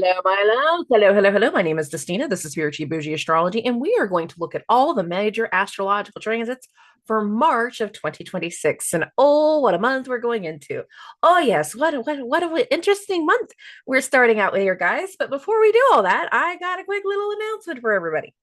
Hello, my love. Hello, hello, hello. My name is Dustina. This is Boujee Astrology, and we are going to look at all the major astrological transits for March of 2026. And oh, what a month we're going into. Oh, yes, what an interesting month we're starting out with here, guys. But before we do all that, I got a quick little announcement for everybody.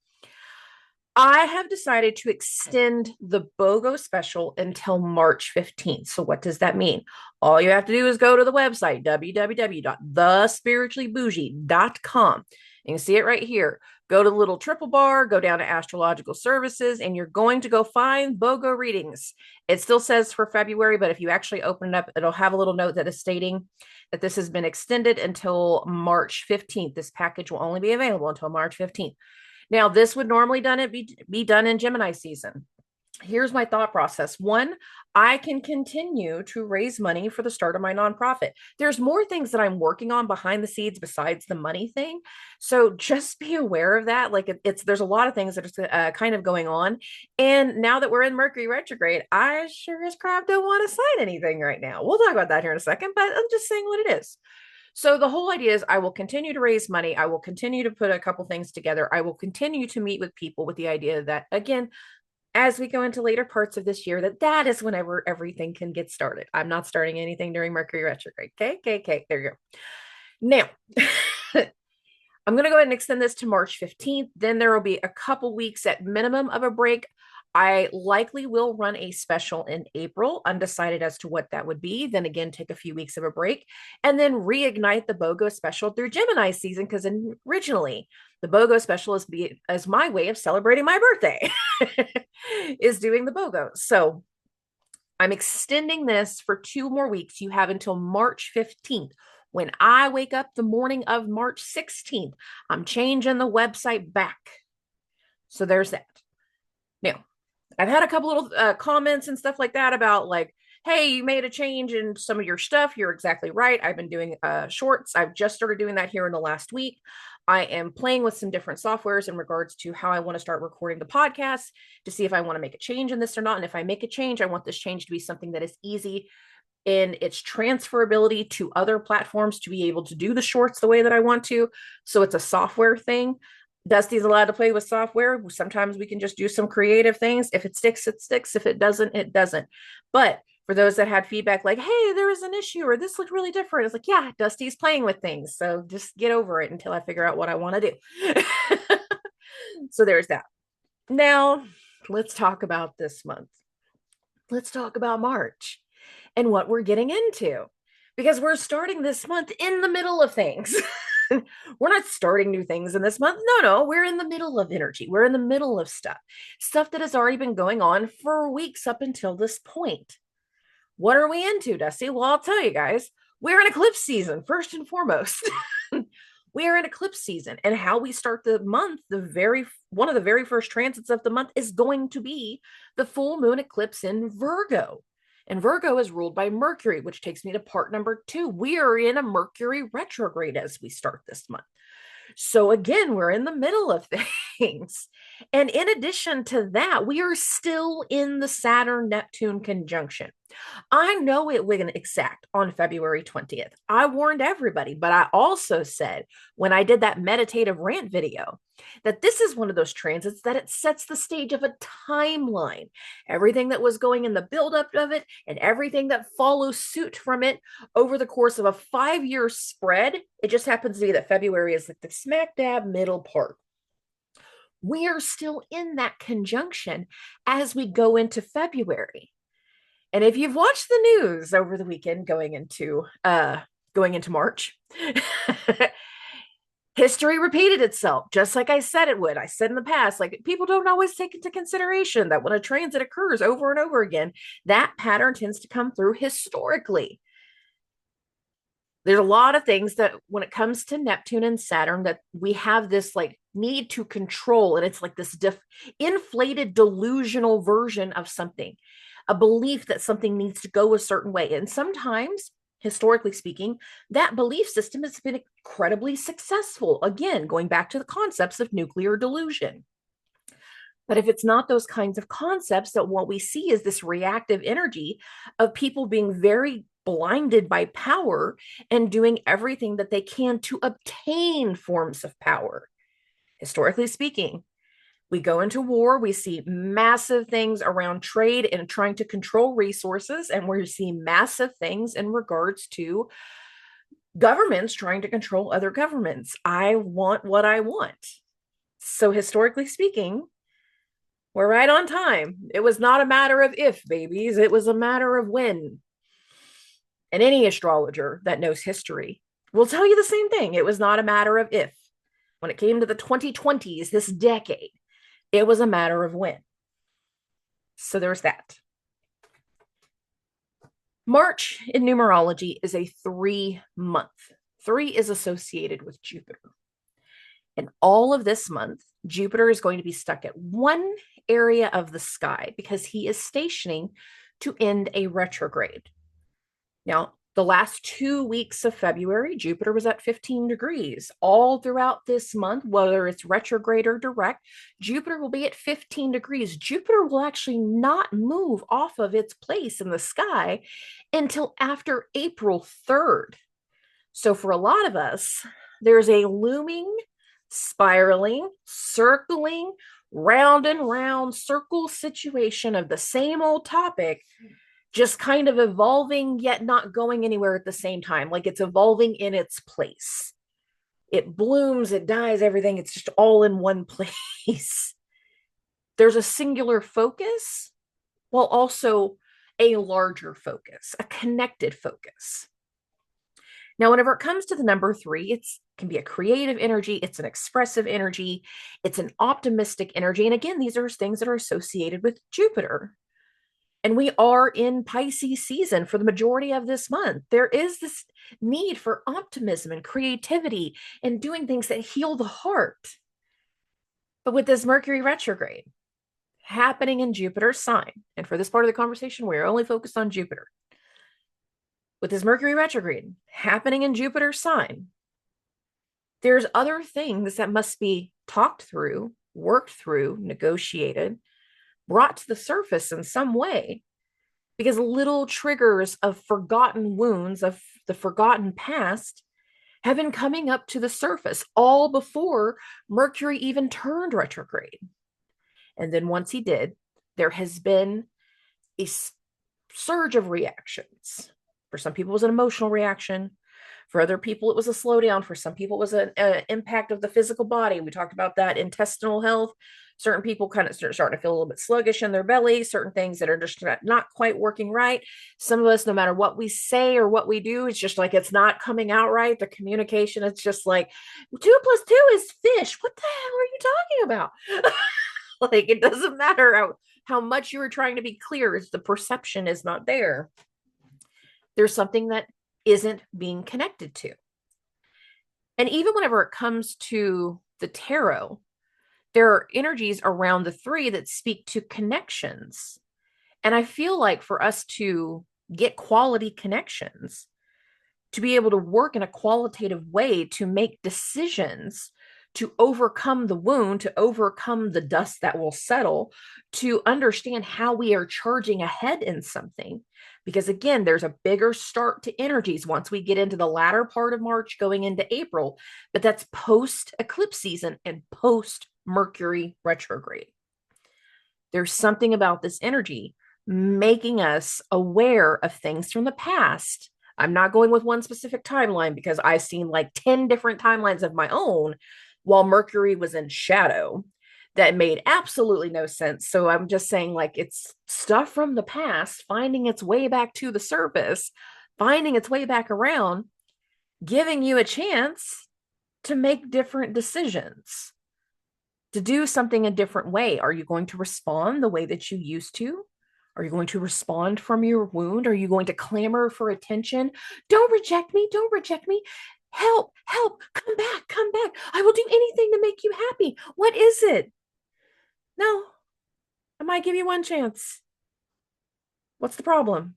I have decided to extend the BOGO special until March 15th. So, what does that mean? All you have to do is go to the website, www.thespirituallyboujee.com. You can see it right here. Go to the little triple bar, go down to astrological services, and you're going to go find BOGO readings. It still says for February, but if you actually open it up, it'll have a little note that is stating that this has been extended until March 15th. This package will only be available until March 15th. Now, this would normally be done in Gemini season. Here's my thought process. One, I can continue to raise money for the start of my nonprofit. There's more things that I'm working on behind the scenes besides the money thing. So just be aware of that. Like there's a lot of things that are kind of going on. And now that we're in Mercury retrograde, I sure as crap don't want to sign anything right now. We'll talk about that here in a second, but I'm just saying what it is. So the whole idea is I will continue to raise money. I will continue to put a couple things together. I will continue to meet with people with the idea that, again, as we go into later parts of this year, that is whenever everything can get started. I'm not starting anything during Mercury retrograde. Okay. There you go. Now, I'm going to go ahead and extend this to March 15th. Then there will be a couple weeks at minimum of a break. I likely will run a special in April, undecided as to what that would be. Then again, take a few weeks of a break and then reignite the BOGO special through Gemini season. Because originally the BOGO special as my way of celebrating my birthday is doing the BOGO. So I'm extending this for 2 more weeks. You have until March 15th. When I wake up the morning of March 16th, I'm changing the website back. So there's that. Now, I've had a couple little comments and stuff like that about like, hey, you made a change in some of your stuff. You're exactly right. I've been doing shorts. I've just started doing that here in the last week. I am playing with some different softwares in regards to how I want to start recording the podcast to see if I want to make a change in this or not. And if I make a change, I want this change to be something that is easy in its transferability to other platforms to be able to do the shorts the way that I want to. So it's a software thing. Dusty's allowed to play with software. Sometimes we can just do some creative things. If it sticks, it sticks. If it doesn't, it doesn't. But for those that had feedback like, hey, there was an issue or this looked really different, it's like, yeah, Dusty's playing with things. So just get over it until I figure out what I want to do. So there's that. Now, let's talk about this month. Let's talk about March and what we're getting into because we're starting this month in the middle of things. We're not starting new things in this month. No, we're in the middle of energy. We're in the middle of stuff that has already been going on for weeks up until this point. What are we into, Dusty? Well, I'll tell you guys, we're in eclipse season, first and foremost. We are in eclipse season, and how we start the month, one of the very first transits of the month is going to be the full moon eclipse in Virgo. And Virgo is ruled by Mercury, which takes me to part number 2. We are in a Mercury retrograde as we start this month. So again, we're in the middle of things. And in addition to that, we are still in the Saturn-Neptune conjunction. I know it went exact on February 20th. I warned everybody, but I also said when I did that meditative rant video that this is one of those transits that it sets the stage of a timeline. Everything that was going in the buildup of it and everything that follows suit from it over the course of a 5-year spread. It just happens to be that February is like the smack dab middle part. We are still in that conjunction as we go into February. And if you've watched the news over the weekend going into March, history repeated itself, just like I said it would. I said in the past, like people don't always take into consideration that when a transit occurs over and over again, that pattern tends to come through historically. There's a lot of things that when it comes to Neptune and Saturn that we have this like need to control, and it's like this inflated delusional version of something, a belief that something needs to go a certain way. And sometimes, historically speaking, that belief system has been incredibly successful. Again, going back to the concepts of nuclear delusion. But if it's not those kinds of concepts, that what we see is this reactive energy of people being very blinded by power and doing everything that they can to obtain forms of power. Historically speaking, we go into war, we see massive things around trade and trying to control resources, and we see massive things in regards to governments trying to control other governments. I want what I want. So historically speaking, we're right on time. It was not a matter of if, babies. It was a matter of when. And any astrologer that knows history will tell you the same thing. It was not a matter of if. When it came to the 2020s, this decade, it was a matter of when. So there's that. March in numerology is a 3-month. 3 is associated with Jupiter. And all of this month, Jupiter is going to be stuck at one area of the sky because he is stationing to end a retrograde. Now, the last 2 weeks of February, Jupiter was at 15 degrees. All throughout this month, whether it's retrograde or direct, Jupiter will be at 15 degrees. Jupiter will actually not move off of its place in the sky until after April 3rd. So for a lot of us, there's a looming, spiraling, circling, round and round circle situation of the same old topic, just kind of evolving yet not going anywhere at the same time. Like it's evolving in its place. It blooms, it dies, everything. It's just all in one place. There's a singular focus while also a larger focus, a connected focus. Now, whenever it comes to the number 3, it can be a creative energy, it's an expressive energy, it's an optimistic energy. And again, these are things that are associated with Jupiter. And we are in Pisces season for the majority of this month. There is this need for optimism and creativity and doing things that heal the heart. But with this Mercury retrograde happening in Jupiter's sign, and for this part of the conversation, we're only focused on Jupiter. With this Mercury retrograde happening in Jupiter's sign, there's other things that must be talked through, worked through, negotiated, brought to the surface in some way, because little triggers of forgotten wounds of the forgotten past have been coming up to the surface all before Mercury even turned retrograde. And then once he did, there has been a surge of reactions. For some people, it was an emotional reaction. For other people, it was a slowdown. For some people, it was an impact of the physical body. We talked about that, intestinal health. Certain people kind of starting to feel a little bit sluggish in their belly, certain things that are just not quite working right. Some of us, no matter what we say or what we do, it's just like it's not coming out right. The communication, it's just like 2 + 2 is fish. What the hell are you talking about? Like it doesn't matter how much you were trying to be clear, it's the perception is not there. There's something that isn't being connected to. And even whenever it comes to the tarot, there are energies around the 3 that speak to connections. And I feel like for us to get quality connections, to be able to work in a qualitative way, to make decisions, to overcome the wound, to overcome the dust that will settle, to understand how we are charging ahead in something. Because again, there's a bigger start to energies once we get into the latter part of March going into April, but that's post eclipse season and post Mercury retrograde. There's something about this energy making us aware of things from the past. I'm not going with one specific timeline because I've seen like 10 different timelines of my own while Mercury was in shadow that made absolutely no sense. So I'm just saying, like, it's stuff from the past finding its way back to the surface, finding its way back around, giving you a chance to make different decisions, to do something a different way. Are you going to respond the way that you used to? Are you going to respond from your wound? Are you going to clamor for attention? Don't reject me. Don't reject me. Help, help, come back, come back. I will do anything to make you happy. What is it? No, I might give you one chance. What's the problem?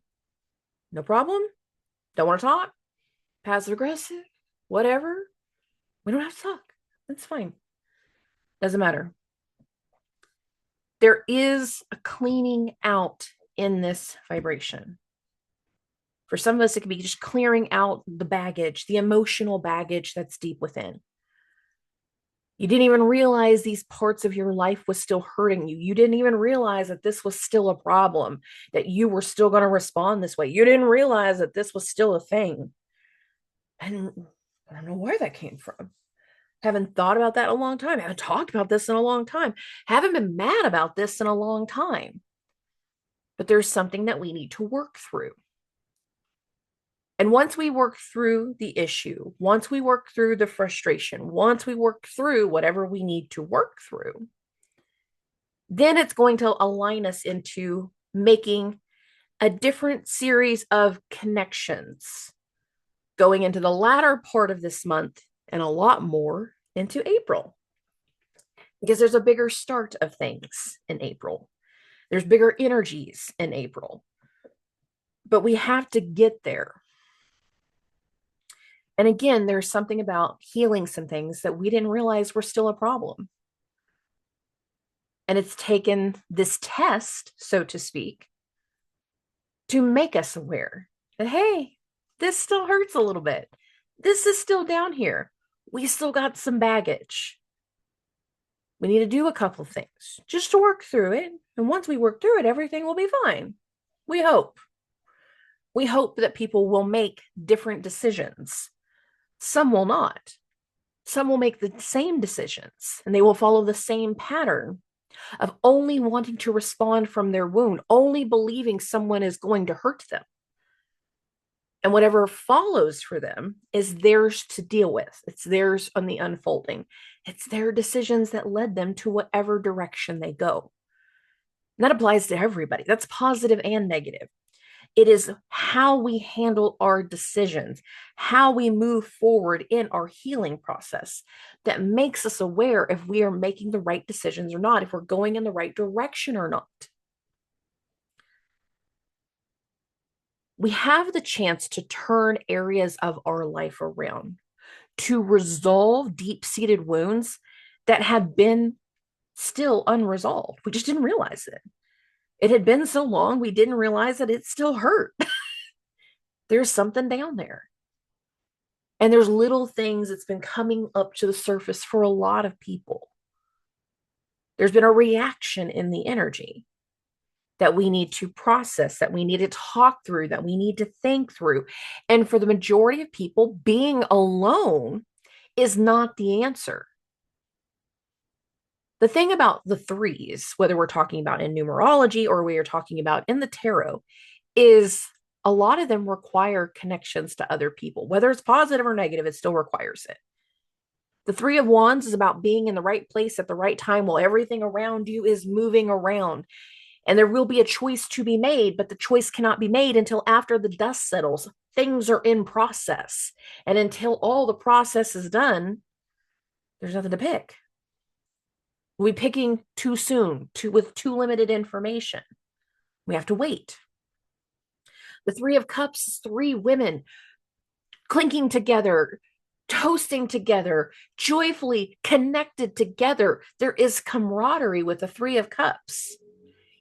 No problem? Don't want to talk? Passive aggressive? Whatever? We don't have to talk. That's fine. Doesn't matter. There is a cleaning out in this vibration. For some of us, it could be just clearing out the baggage, the emotional baggage that's deep within. You didn't even realize these parts of your life was still hurting you. You didn't even realize that this was still a problem, that you were still going to respond this way. You didn't realize that this was still a thing. And I don't know where that came from. Haven't thought about that in a long time. Haven't talked about this in a long time. Haven't been mad about this in a long time. But there's something that we need to work through. And once we work through the issue, once we work through the frustration, once we work through whatever we need to work through, then it's going to align us into making a different series of connections going into the latter part of this month and a lot more into April. Because there's a bigger start of things in April. There's bigger energies in April. But we have to get there. And again, there's something about healing some things that we didn't realize were still a problem. And it's taken this test, so to speak, to make us aware that, hey, this still hurts a little bit. This is still down here. We still got some baggage. We need to do a couple things just to work through it. And once we work through it, everything will be fine. We hope. We hope that people will make different decisions. Some will not. Some will make the same decisions and they will follow the same pattern of only wanting to respond from their wound, only believing someone is going to hurt them. And whatever follows for them is theirs to deal with. It's theirs on the unfolding. It's their decisions that led them to whatever direction they go. And that applies to everybody. That's positive and negative. It is how we handle our decisions, how we move forward in our healing process that makes us aware if we are making the right decisions or not, if we're going in the right direction or not. We have the chance to turn areas of our life around, to resolve deep-seated wounds that have been still unresolved. We just didn't realize it. It had been so long, we didn't realize that it still hurt. There's something down there. And there's little things that's been coming up to the surface for a lot of people. There's been a reaction in the energy that we need to process, that we need to talk through, that we need to think through. And for the majority of people, being alone is not the answer. The thing about the threes, whether we're talking about in numerology or we are talking about in the tarot, is a lot of them require connections to other people. Whether it's positive or negative, it still requires it. The Three of Wands is about being in the right place at the right time while everything around you is moving around. And there will be a choice to be made, but the choice cannot be made until after the dust settles. Things are in process. And until all the process is done, there's nothing to pick. We'll be picking too soon, with too limited information. We have to wait. The Three of Cups is three women clinking together, toasting together, joyfully connected together. There is camaraderie with the Three of Cups.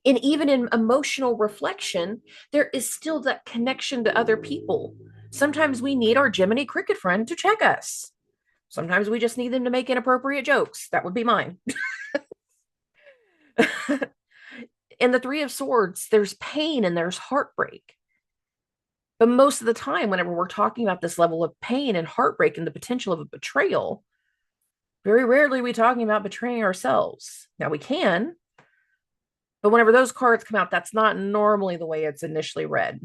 And even in emotional reflection, there is still that connection to other people. Sometimes we need our Gemini cricket friend to check us. Sometimes we just need them to make inappropriate jokes. That would be mine. In the Three of Swords, there's pain and there's heartbreak. But most of the time, whenever we're talking about this level of pain and heartbreak and the potential of a betrayal, very rarely are we talking about betraying ourselves. Now we can, but whenever those cards come out, that's not normally the way it's initially read.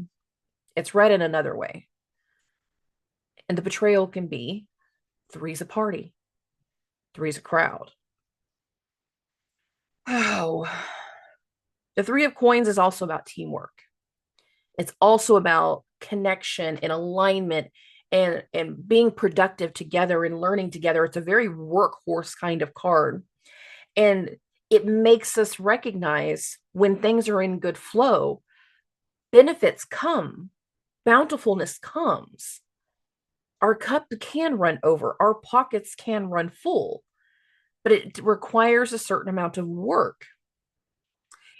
It's read in another way. And the betrayal can be three's a party, three's a crowd. Oh, the Three of Coins is also about teamwork. It's also about connection and alignment and being productive together and learning together. It's a very workhorse kind of card. And it makes us recognize when things are in good flow, benefits come, bountifulness comes. Our cup can run over, our pockets can run full, but it requires a certain amount of work.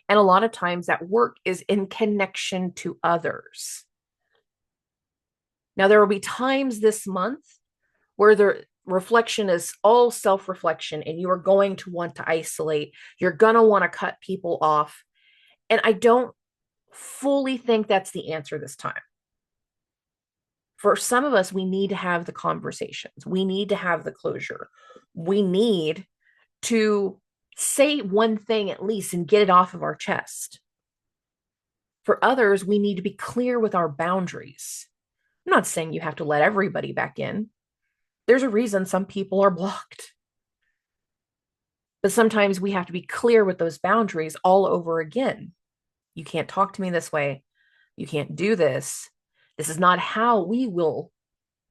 And a lot of times that work is in connection to others. Now, there will be times this month where the reflection is all self-reflection and you are going to want to isolate. You're going to want to cut people off. And I don't fully think that's the answer this time. For some of us, we need to have the conversations. We need to have the closure. We need to say one thing at least and get it off of our chest. For others, we need to be clear with our boundaries. I'm not saying you have to let everybody back in. There's a reason some people are blocked. But sometimes we have to be clear with those boundaries all over again. You can't talk to me this way. You can't do this. This is not how we will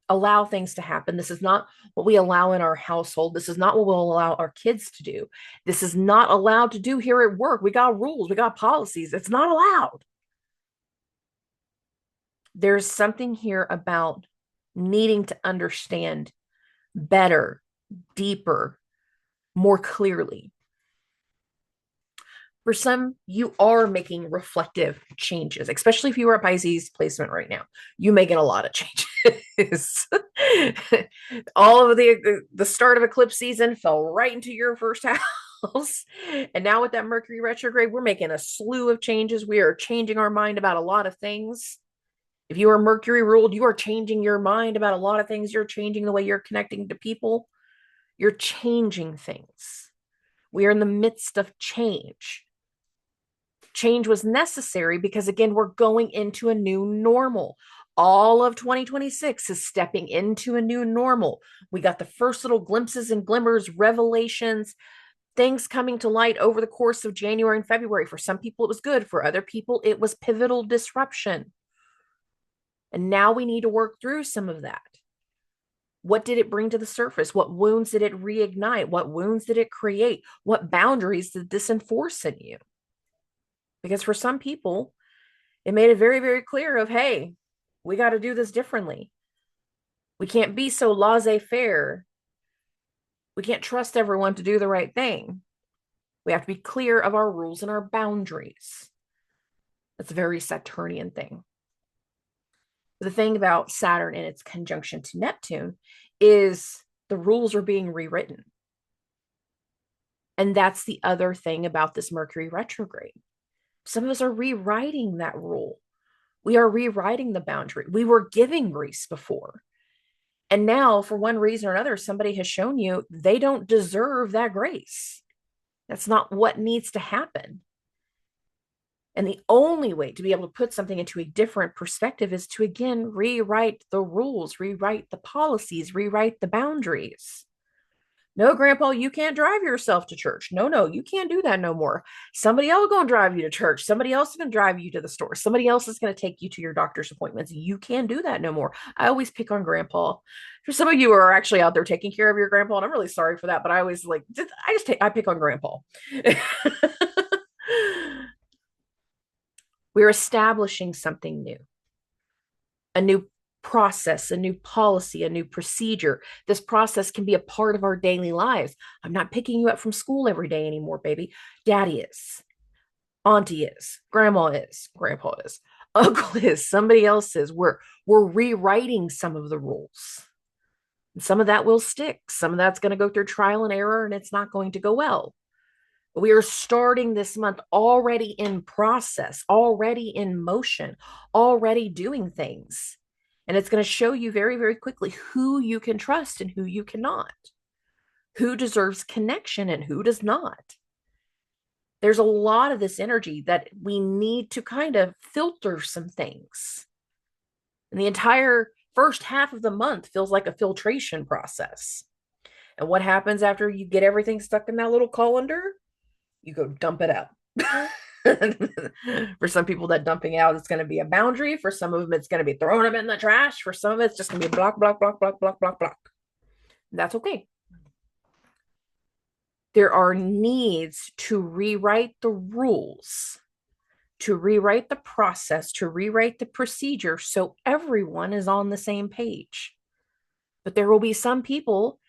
allow things to happen. This is not what we allow in our household. This is not what we'll allow our kids to do. This is not allowed to do here at work. We got rules, we got policies. It's not allowed. There's something here about needing to understand better, deeper, more clearly. For some, you are making reflective changes, especially if you are a Pisces placement right now. You're making a lot of changes. All of the start of eclipse season fell right into your first house. And now with that Mercury retrograde, we're making a slew of changes. We are changing our mind about a lot of things. If you are Mercury ruled, you are changing your mind about a lot of things. You're changing the way you're connecting to people. You're changing things. We are in the midst of change. Change was necessary because, again, we're going into a new normal. All of 2026 is stepping into a new normal. We got the first little glimpses and glimmers, revelations, things coming to light over the course of January and February. For some people, it was good. For other people, it was pivotal disruption. And now we need to work through some of that. What did it bring to the surface? What wounds did it reignite? What wounds did it create? What boundaries did this enforce in you? Because for some people, it made it very, very clear of, hey, we got to do this differently. We can't be so laissez-faire. We can't trust everyone to do the right thing. We have to be clear of our rules and our boundaries. That's a very Saturnian thing. The thing about Saturn and its conjunction to Neptune is the rules are being rewritten. And that's the other thing about this Mercury retrograde. Some of us are rewriting that rule. We are rewriting the boundary. We were giving grace before. And now, for one reason or another, somebody has shown you they don't deserve that grace. That's not what needs to happen. And the only way to be able to put something into a different perspective is to, again, rewrite the rules, rewrite the policies, rewrite the boundaries. No, Grandpa, you can't drive yourself to church. No, you can't do that no more. Somebody else is going to drive you to church. Somebody else is going to drive you to the store. Somebody else is going to take you to your doctor's appointments. You can't do that no more. I always pick on Grandpa. For some of you who are actually out there taking care of your grandpa, and I'm really sorry for that, but I always I pick on Grandpa. We're establishing something new, a new process, a new policy, a new procedure. This process can be a part of our daily lives. I'm not picking you up from school every day anymore, baby. Daddy is, auntie is, grandma is, grandpa is, uncle is, somebody else is. We're rewriting some of the rules. And some of that will stick. Some of that's going to go through trial and error, and it's not going to go well. We are starting this month already in process, already in motion, already doing things. And it's going to show you very, very quickly who you can trust and who you cannot, who deserves connection and who does not. There's a lot of this energy that we need to kind of filter some things. And the entire first half of the month feels like a filtration process. And what happens after you get everything stuck in that little colander? You go dump it out. For some people, that dumping out is going to be a boundary. For some of them, it's going to be throwing them in the trash. For some of it, it's just going to be block, block, block, block, block, block, block. That's okay. There are needs to rewrite the rules, to rewrite the process, to rewrite the procedure so everyone is on the same page. But there will be some people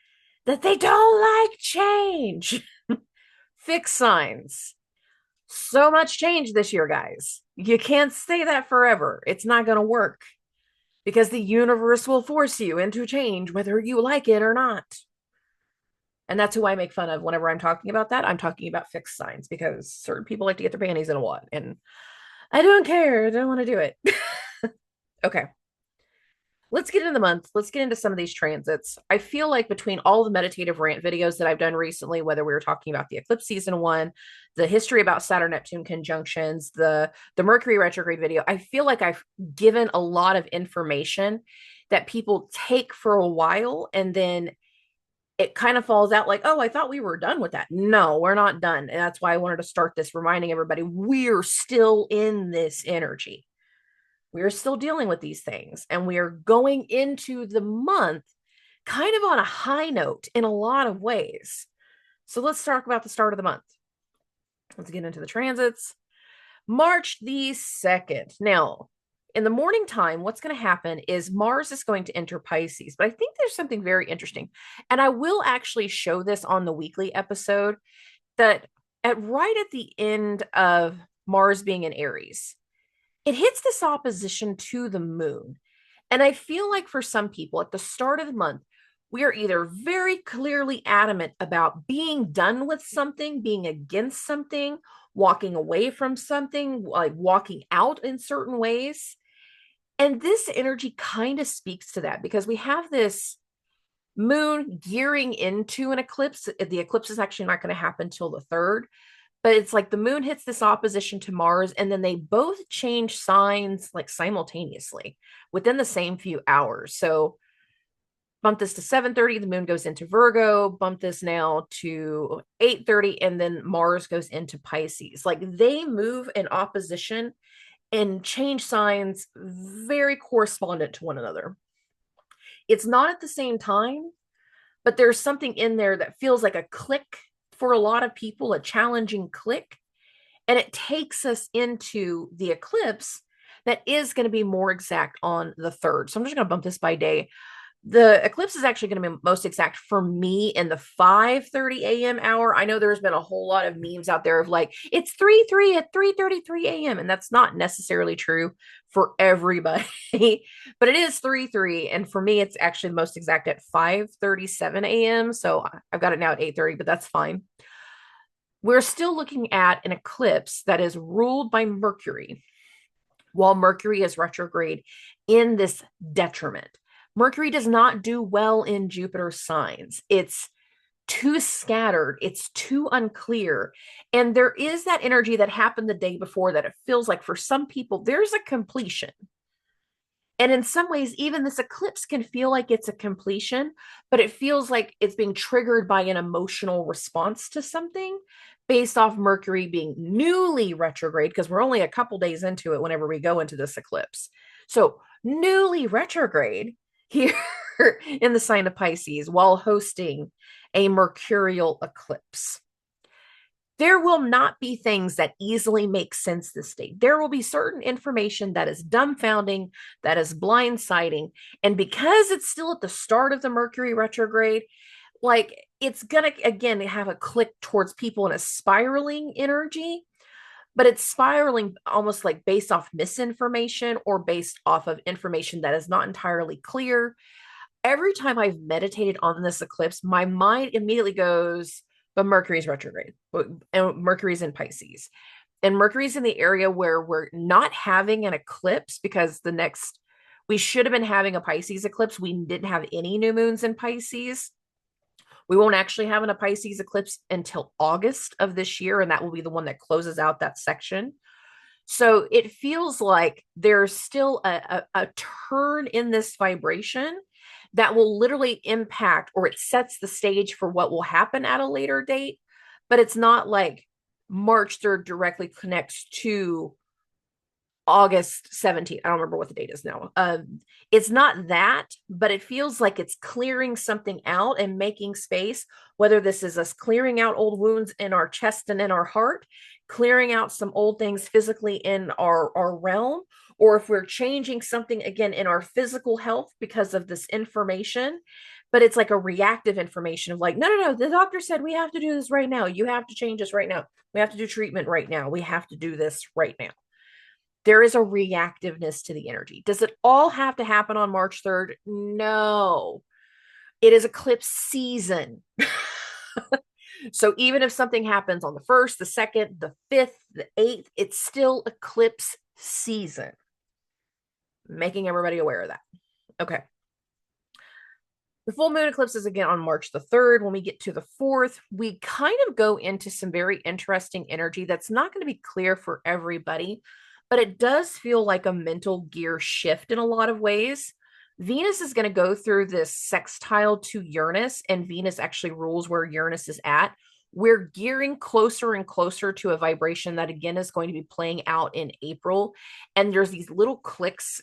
that they don't like change. Fixed signs. So much change this year, guys. You can't stay that forever. It's not going to work. because the universe will force you into change, whether you like it or not. And that's who I make fun of whenever I'm talking about that. I'm talking about fixed signs because certain people like to get their panties in a wad, and I don't care. I don't want to do it. Okay. Let's get into the month. Let's get into some of these transits. I feel like between all the meditative rant videos that I've done recently, whether we were talking about the eclipse season one, the history about Saturn-Neptune conjunctions, the Mercury retrograde video, I feel like I've given a lot of information that people take for a while, and then it kind of falls out like, oh, I thought we were done with that. No, we're not done. And that's why I wanted to start this reminding everybody we're still in this energy. We're still dealing with these things, and we are going into the month kind of on a high note in a lot of ways. So let's talk about the start of the month. Let's get into the transits. March the 2nd. Now, in the morning time, what's going to happen is Mars is going to enter Pisces, but I think there's something very interesting. And I will actually show this on the weekly episode that right at the end of Mars being in Aries, it hits this opposition to the moon. And I feel like for some people at the start of the month, we are either very clearly adamant about being done with something, being against something, walking away from something, like walking out in certain ways. And this energy kind of speaks to that because we have this moon gearing into an eclipse. The eclipse is actually not going to happen till the 3rd, but it's like the moon hits this opposition to Mars, and then they both change signs like simultaneously within the same few hours. So bump this to 7:30, the moon goes into Virgo, bump this now to 8:30, and then Mars goes into Pisces. Like they move in opposition and change signs very correspondent to one another. It's not at the same time, but there's something in there that feels like a click for a lot of people, a challenging click. And it takes us into the eclipse that is going to be more exact on the 3rd. So I'm just going to bump this by day. The eclipse is actually going to be most exact for me in the 5:30 a.m. hour. I know there's been a whole lot of memes out there of like, it's 3:03 at 3:33 a.m. And that's not necessarily true for everybody, but it is 3:03. And for me, it's actually the most exact at 5:37 a.m. So I've got it now at 8:30, but that's fine. We're still looking at an eclipse that is ruled by Mercury, while Mercury is retrograde in this detriment. Mercury does not do well in Jupiter signs. It's too scattered. It's too unclear. And there is that energy that happened the day before that it feels like for some people, there's a completion. And in some ways, even this eclipse can feel like it's a completion, but it feels like it's being triggered by an emotional response to something based off Mercury being newly retrograde, because we're only a couple days into it whenever we go into this eclipse. So newly retrograde here in the sign of Pisces while hosting a mercurial eclipse. There will not be things that easily make sense this day. There will be certain information that is dumbfounding, that is blindsiding. And because it's still at the start of the Mercury retrograde, like it's going to, again, have a click towards people in a spiraling energy, but it's spiraling almost like based off misinformation or based off of information that is not entirely clear. Every time I've meditated on this eclipse, my mind immediately goes, but Mercury's retrograde, and Mercury's in Pisces. And Mercury's in the area where we're not having an eclipse because we should have been having a Pisces eclipse. We didn't have any new moons in Pisces. We won't actually have a Pisces eclipse until August of this year, and that will be the one that closes out that section. So it feels like there's still a turn in this vibration that will literally impact, or it sets the stage for what will happen at a later date. But it's not like March 3rd directly connects to August 17th. I don't remember what the date is now. It's not that, but it feels like it's clearing something out and making space, whether this is us clearing out old wounds in our chest and in our heart, clearing out some old things physically in our realm, or if we're changing something again in our physical health because of this information. But it's like a reactive information of like, no, the doctor said we have to do this right now. You have to change this right now. We have to do treatment right now. We have to do this right now. There is a reactiveness to the energy. Does it all have to happen on March 3rd? No. It is eclipse season. So even if something happens on the 1st, the 2nd, the 5th, the 8th, it's still eclipse season. Making everybody aware of that. Okay. The full moon eclipse is again on March the 3rd. When we get to the 4th, we kind of go into some very interesting energy that's not going to be clear for everybody, but it does feel like a mental gear shift in a lot of ways. Venus is going to go through this sextile to Uranus, and Venus actually rules where Uranus is at. We're gearing closer and closer to a vibration that again is going to be playing out in April. And there's these little clicks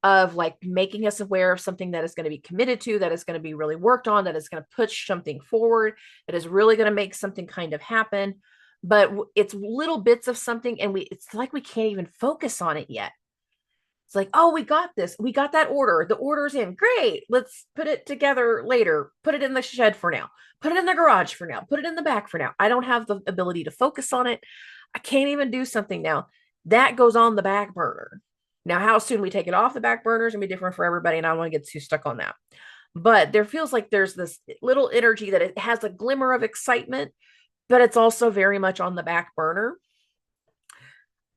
of like making us aware of something that is going to be committed to, that is going to be really worked on, that is going to push something forward, that is really going to make something kind of happen. But it's little bits of something, and it's like we can't even focus on it yet. It's like, oh, we got this. We got that order. The order's in. Great. Let's put it together later. Put it in the shed for now. Put it in the garage for now. Put it in the back for now. I don't have the ability to focus on it. I can't even do something now. That goes on the back burner. Now, how soon we take it off the back burner is going to be different for everybody, and I don't want to get too stuck on that. But there feels like there's this little energy that it has a glimmer of excitement, but it's also very much on the back burner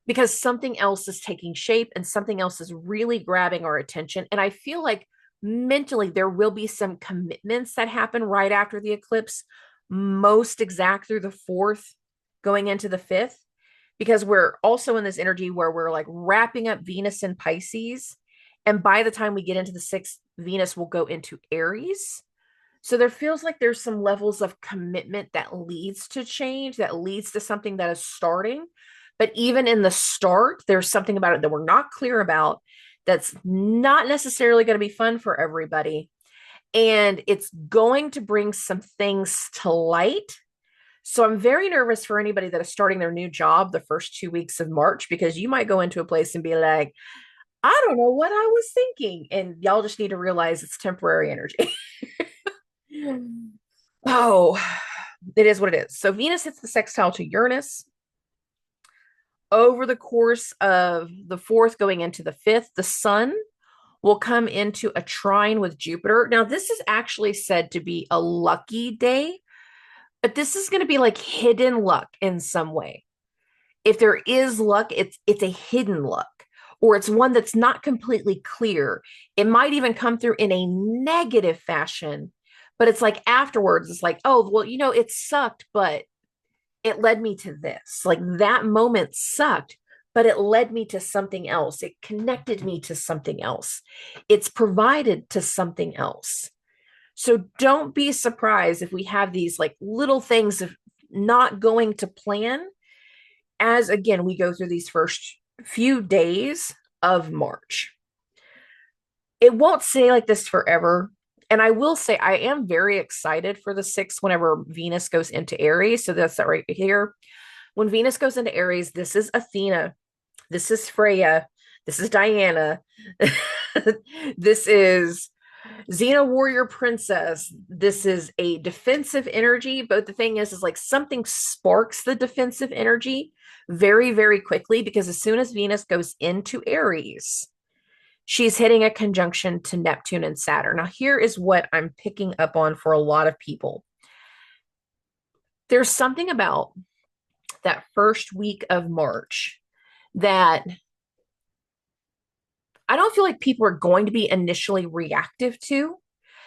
because something else is taking shape and something else is really grabbing our attention. And I feel like mentally there will be some commitments that happen right after the eclipse, most exact through the 4th, going into the 5th, because we're also in this energy where we're like wrapping up Venus in Pisces. And by the time we get into the 6th, Venus will go into Aries. So there feels like there's some levels of commitment that leads to change, that leads to something that is starting. But even in the start, there's something about it that we're not clear about that's not necessarily going to be fun for everybody. And it's going to bring some things to light. So I'm very nervous for anybody that is starting their new job the first 2 weeks of March, because you might go into a place and be like, I don't know what I was thinking. And y'all just need to realize it's temporary energy. Oh, it is what it is. So Venus hits the sextile to Uranus. Over the course of the 4th going into the 5th, the sun will come into a trine with Jupiter. Now, this is actually said to be a lucky day, but this is going to be like hidden luck in some way. If there is luck, it's a hidden luck, or it's one that's not completely clear. It might even come through in a negative fashion, but it's like afterwards, it's like, oh, well, it sucked, but it led me to this. Like that moment sucked, but it led me to something else. It connected me to something else. It's provided to something else. So don't be surprised if we have these like little things of not going to plan as, again, we go through these first few days of March. It won't stay like this forever. And I will say, I am very excited for the 6th whenever Venus goes into Aries. So that's that right here. When Venus goes into Aries, this is Athena. This is Freya. This is Diana. This is Xena Warrior Princess. This is a defensive energy. But the thing is like something sparks the defensive energy very, very quickly, because as soon as Venus goes into Aries, she's hitting a conjunction to Neptune and Saturn. Now, here is what I'm picking up on for a lot of people. There's something about that first week of March that I don't feel like people are going to be initially reactive to.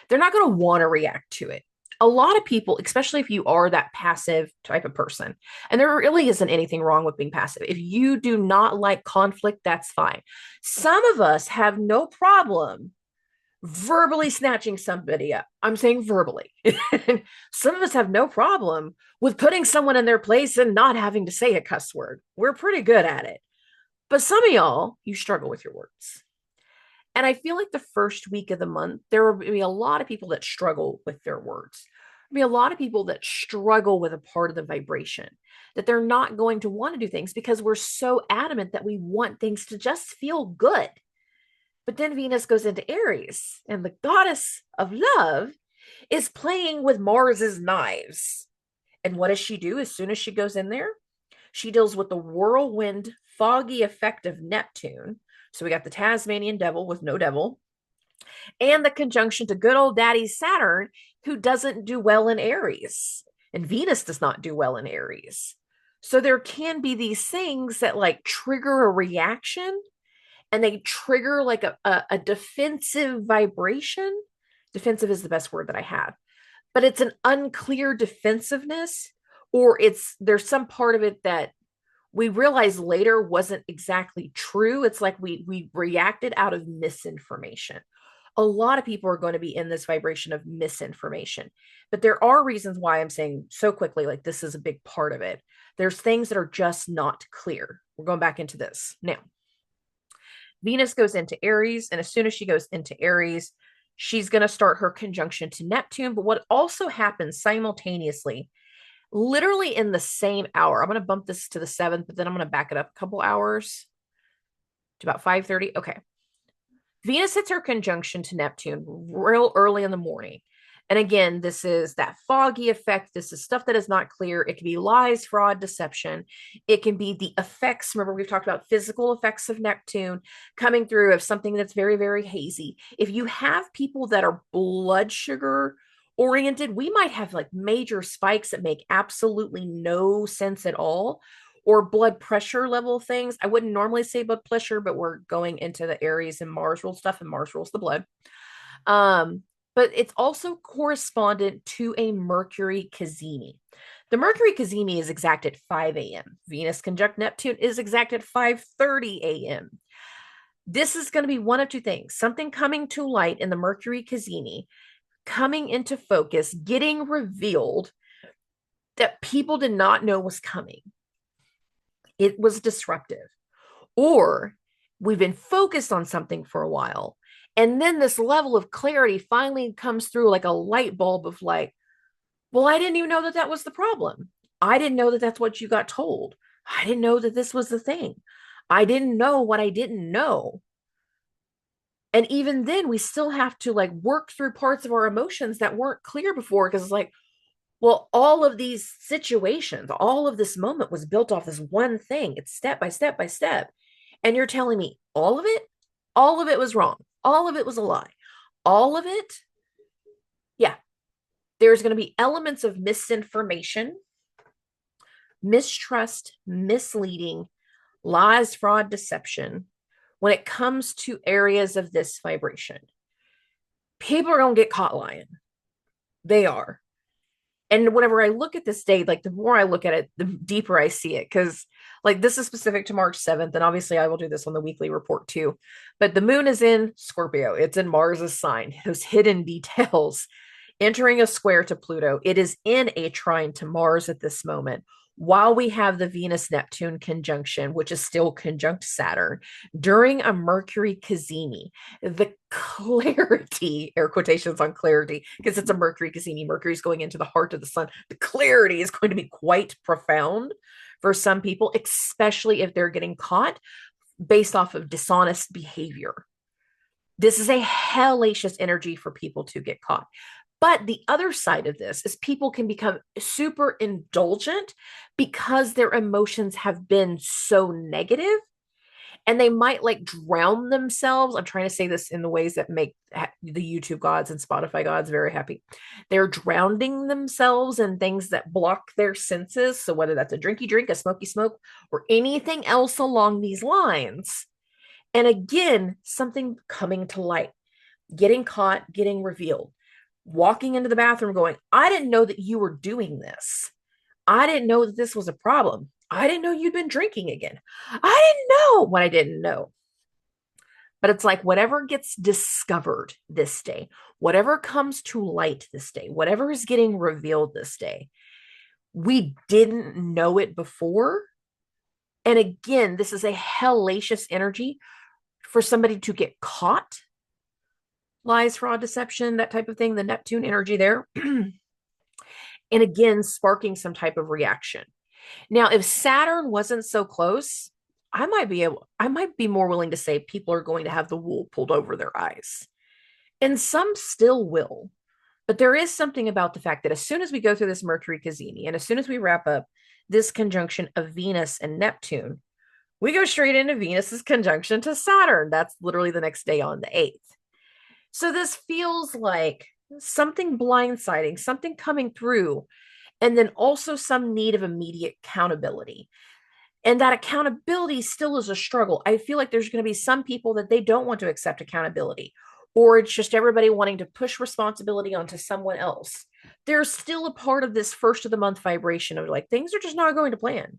They're not going to want to react to it. A lot of people, especially if you are that passive type of person, and there really isn't anything wrong with being passive. If you do not like conflict, that's fine. Some of us have no problem verbally snatching somebody up. I'm saying verbally. Some of us have no problem with putting someone in their place and not having to say a cuss word. We're pretty good at it. But some of y'all, you struggle with your words. And I feel like the first week of the month, there will be a lot of people that struggle with their words. There'll be a lot of people that struggle with a part of the vibration, that they're not going to want to do things because we're so adamant that we want things to just feel good. But then Venus goes into Aries, and the goddess of love is playing with Mars's knives. And what does she do as soon as she goes in there? She deals with the whirlwind foggy effect of Neptune. So we got the Tasmanian devil with no devil, and the conjunction to good old daddy Saturn, who doesn't do well in Aries. And Venus does not do well in Aries. So there can be these things that like trigger a reaction, and they trigger like a defensive vibration. Defensive is the best word that I have, but it's an unclear defensiveness, or there's some part of it that we realize later wasn't exactly true. It's like we reacted out of misinformation. A lot of people are going to be in this vibration of misinformation, but there are reasons why I'm saying so quickly, like this is a big part of it. There's things that are just not clear. We're going back into this now. Venus goes into Aries, and as soon as she goes into Aries, she's going to start her conjunction to Neptune. But what also happens simultaneously, literally in the same hour, I'm going to bump this to the 7th, but then I'm going to back it up a couple hours to about 5:30. Okay. Venus hits her conjunction to Neptune real early in the morning. And again, this is that foggy effect. This is stuff that is not clear. It can be lies, fraud, deception. It can be the effects. Remember, we've talked about physical effects of Neptune coming through of something that's very, very hazy. If you have people that are blood sugar oriented, we might have like major spikes that make absolutely no sense at all, or blood pressure level things. I wouldn't normally say blood pressure, but we're going into the Aries and Mars rule stuff, and Mars rules the blood. But it's also correspondent to a Mercury cazimi. The Mercury cazimi is exact at 5 a.m. Venus conjunct Neptune is exact at 5:30 a.m. This is going to be one of two things: something coming to light in the Mercury cazimi, coming into focus, getting revealed that people did not know was coming. It was disruptive. Or we've been focused on something for a while, and then this level of clarity finally comes through like a light bulb of like, well, I didn't even know that that was the problem. I didn't know that that's what you got told. I didn't know that this was the thing. I didn't know what I didn't know. And even then, we still have to like work through parts of our emotions that weren't clear before, because it's like, well, all of these situations, all of this moment was built off this one thing. It's step by step by step. And you're telling me all of it was wrong. All of it was a lie. All of it, yeah. There's going to be elements of misinformation, mistrust, misleading, lies, fraud, deception when it comes to areas of this vibration. People are going to get caught lying. They are. And whenever I look at this day, like the more I look at it, the deeper I see it. Because like this is specific to March 7th. And obviously I will do this on the weekly report too. But the moon is in Scorpio. It's in Mars's sign. Those hidden details. Entering a square to Pluto. It is in a trine to Mars at this moment, while we have the Venus-Neptune conjunction, which is still conjunct Saturn, during a Mercury cazimi. The clarity, air quotations on clarity, because it's a Mercury cazimi. Mercury's going into the heart of the sun. The clarity is going to be quite profound for some people, especially if they're getting caught based off of dishonest behavior. This is a hellacious energy for people to get caught. But the other side of this is people can become super indulgent because their emotions have been so negative, and they might like drown themselves. I'm trying to say this in the ways that make the YouTube gods and Spotify gods very happy. They're drowning themselves in things that block their senses. So whether that's a drinky drink, a smoky smoke, or anything else along these lines. And again, something coming to light, getting caught, getting revealed. Walking into the bathroom going, I didn't know that you were doing this. I didn't know that this was a problem. I didn't know you'd been drinking again. I didn't know what I didn't know. But it's like whatever gets discovered this day, whatever comes to light this day, whatever is getting revealed this day, we didn't know it before. And again, this is a hellacious energy for somebody to get caught. Lies, fraud, deception, that type of thing, the Neptune energy there. And again, sparking some type of reaction. Now, if Saturn wasn't so close, I might be more willing to say people are going to have the wool pulled over their eyes. And some still will. But there is something about the fact that as soon as we go through this Mercury cazimi, and as soon as we wrap up this conjunction of Venus and Neptune, we go straight into Venus's conjunction to Saturn. That's literally the next day on the 8th. So this feels like something blindsiding, something coming through, and then also some need of immediate accountability. And that accountability still is a struggle. I feel like there's going to be some people that they don't want to accept accountability, or it's just everybody wanting to push responsibility onto someone else. There's still a part of this first of the month vibration of like things are just not going to plan.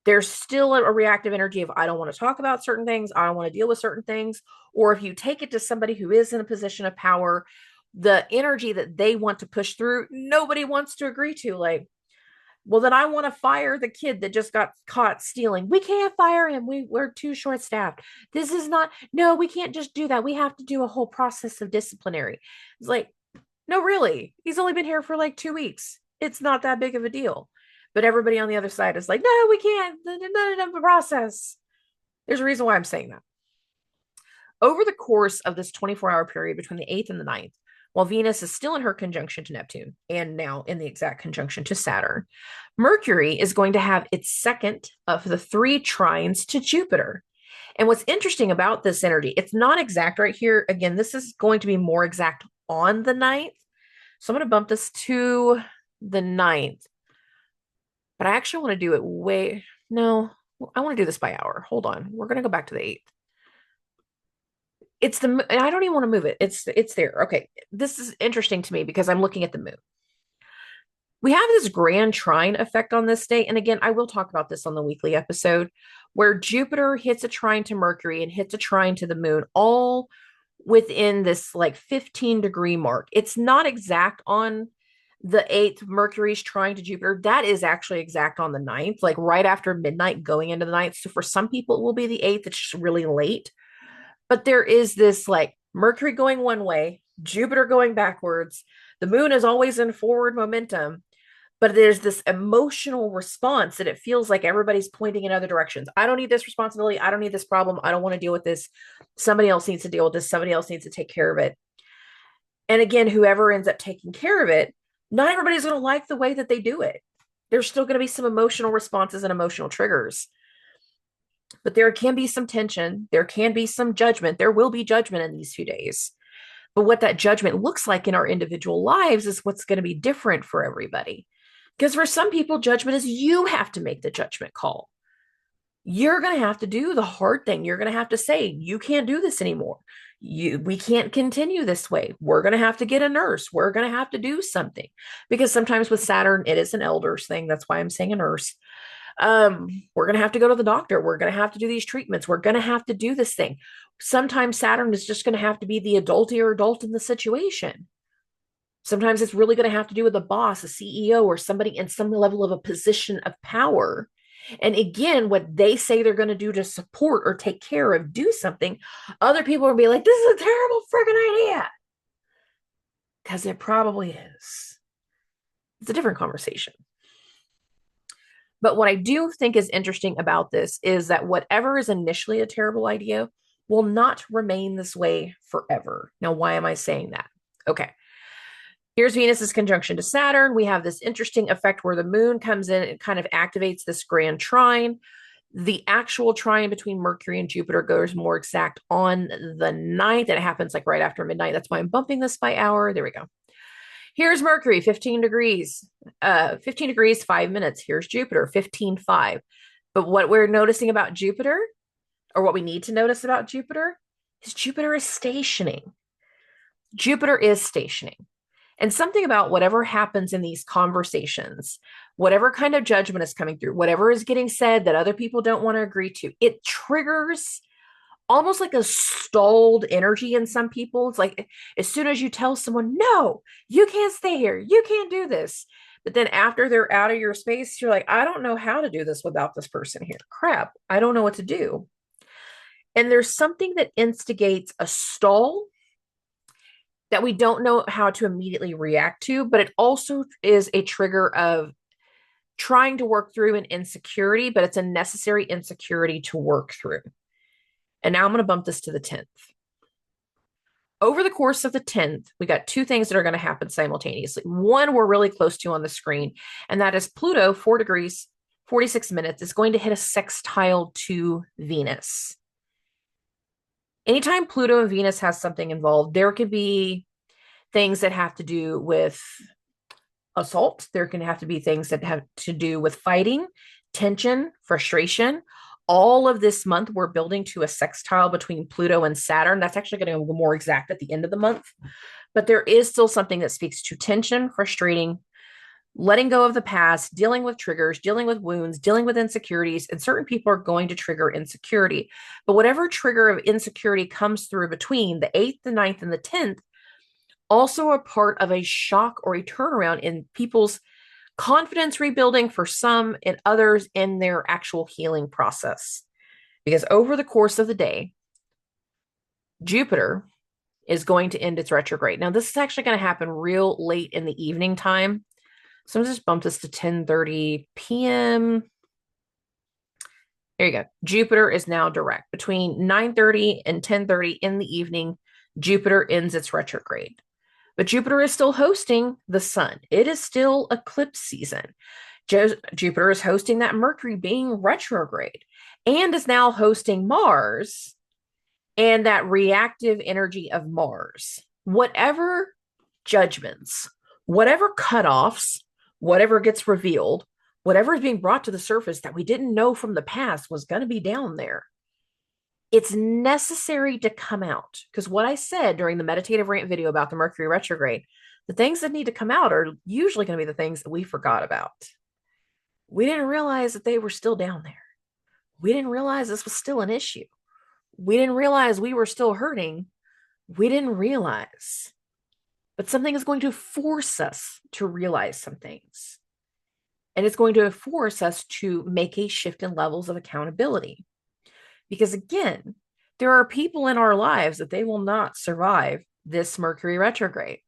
There's still a reactive energy of I don't want to talk about certain things, I don't want to deal with certain things. Or if you take it to somebody who is in a position of power, the energy that they want to push through, nobody wants to agree to. Like, well, then I want to fire the kid that just got caught stealing. We can't fire him. We're too short staffed. This is not, no, we can't just do that. We have to do a whole process of disciplinary. It's like, no, really. He's only been here for like 2 weeks. It's not that big of a deal. But everybody on the other side is like, no, we can't. None of the process. There's a reason why I'm saying that. Over the course of this 24-hour period between the 8th and the 9th, while Venus is still in her conjunction to Neptune and now in the exact conjunction to Saturn, Mercury is going to have its second of the 3 trines to Jupiter. And what's interesting about this energy, it's not exact right here. Again, this is going to be more exact on the 9th. So I'm going to bump this to the 9th. But I actually want to do it no, I want to do this by hour. Hold on. We're going to go back to the 8th. I don't even want to move it. It's there. Okay. This is interesting to me because I'm looking at the moon. We have this grand trine effect on this day. And again, I will talk about this on the weekly episode where Jupiter hits a trine to Mercury and hits a trine to the moon, all within this like 15-degree mark. It's not exact on the 8th. Mercury's trine to Jupiter. That is actually exact on the 9th, like right after midnight going into the 9th. So for some people, it will be the 8th. It's just really late. But there is this like Mercury going one way, Jupiter going backwards. The moon is always in forward momentum, but there's this emotional response that it feels like everybody's pointing in other directions. I don't need this responsibility. I don't need this problem. I don't want to deal with this. Somebody else needs to deal with this. Somebody else needs to take care of it. And again, whoever ends up taking care of it, not everybody's going to like the way that they do it. There's still going to be some emotional responses and emotional triggers. But there can be some tension. There can be some judgment. There will be judgment in these few days. But what that judgment looks like in our individual lives is what's going to be different for everybody. Because for some people, judgment is you have to make the judgment call. You're going to have to do the hard thing. You're going to have to say, you can't do this anymore. We can't continue this way. We're going to have to get a nurse. We're going to have to do something. Because sometimes with Saturn, it is an elders thing. That's why I'm saying a nurse. We're going to have to go to the doctor. We're going to have to do these treatments. We're going to have to do this thing. Sometimes Saturn is just going to have to be the adultier adult in the situation. Sometimes it's really going to have to do with a boss, a CEO, or somebody in some level of a position of power. And again, what they say they're going to do to support or take care of, do something, other people will be like, this is a terrible freaking idea. Because it probably is. It's a different conversation. But what I do think is interesting about this is that whatever is initially a terrible idea will not remain this way forever. Now, why am I saying that? Okay. Here's Venus's conjunction to Saturn. We have this interesting effect where the moon comes in and kind of activates this grand trine. The actual trine between Mercury and Jupiter goes more exact on the 9th. And it happens like right after midnight. That's why I'm bumping this by hour. There we go. Here's Mercury, 15 degrees, 15 degrees, 5 minutes. Here's Jupiter, 15:05. But what we're noticing about Jupiter, or what we need to notice about Jupiter, is Jupiter is stationing. Jupiter is stationing. And something about whatever happens in these conversations, whatever kind of judgment is coming through, whatever is getting said that other people don't want to agree to, it triggers almost like a stalled energy in some people. It's like as soon as you tell someone, no, you can't stay here, you can't do this. But then after they're out of your space, you're like, I don't know how to do this without this person here. Crap, I don't know what to do. And there's something that instigates a stall that we don't know how to immediately react to, but it also is a trigger of trying to work through an insecurity, but it's a necessary insecurity to work through. And now I'm going to bump this to the 10th. Over the course of the 10th, we got 2 things that are going to happen simultaneously. One we're really close to on the screen, and that is Pluto, 4 degrees, 46 minutes, is going to hit a sextile to Venus. Anytime Pluto and Venus has something involved, there could be things that have to do with assault. There can have to be things that have to do with fighting, tension, frustration. All of this month, we're building to a sextile between Pluto and Saturn. That's actually going to go more exact at the end of the month. But there is still something that speaks to tension, frustrating, letting go of the past, dealing with triggers, dealing with wounds, dealing with insecurities. And certain people are going to trigger insecurity. But whatever trigger of insecurity comes through between the 8th, the 9th, and the 10th, also a part of a shock or a turnaround in people's confidence rebuilding for some and others in their actual healing process. Because over the course of the day, Jupiter is going to end its retrograde. Now, this is actually going to happen real late in the evening time. So I'm just bump this to 10:30 p.m. There you go. Jupiter is now direct. Between 9:30 and 10:30 in the evening, Jupiter ends its retrograde. But Jupiter is still hosting the sun. It is still eclipse season. Jupiter is hosting that Mercury being retrograde and is now hosting Mars and that reactive energy of Mars. Whatever judgments, whatever cutoffs, whatever gets revealed, whatever is being brought to the surface that we didn't know from the past was going to be down there. It's necessary to come out, because what I said during the Meditative Rant video about the Mercury retrograde, the things that need to come out are usually going to be the things that we forgot about. We didn't realize that they were still down there. We didn't realize this was still an issue. We didn't realize we were still hurting. We didn't realize. But something is going to force us to realize some things. And it's going to force us to make a shift in levels of accountability. Because again, there are people in our lives that they will not survive this Mercury retrograde.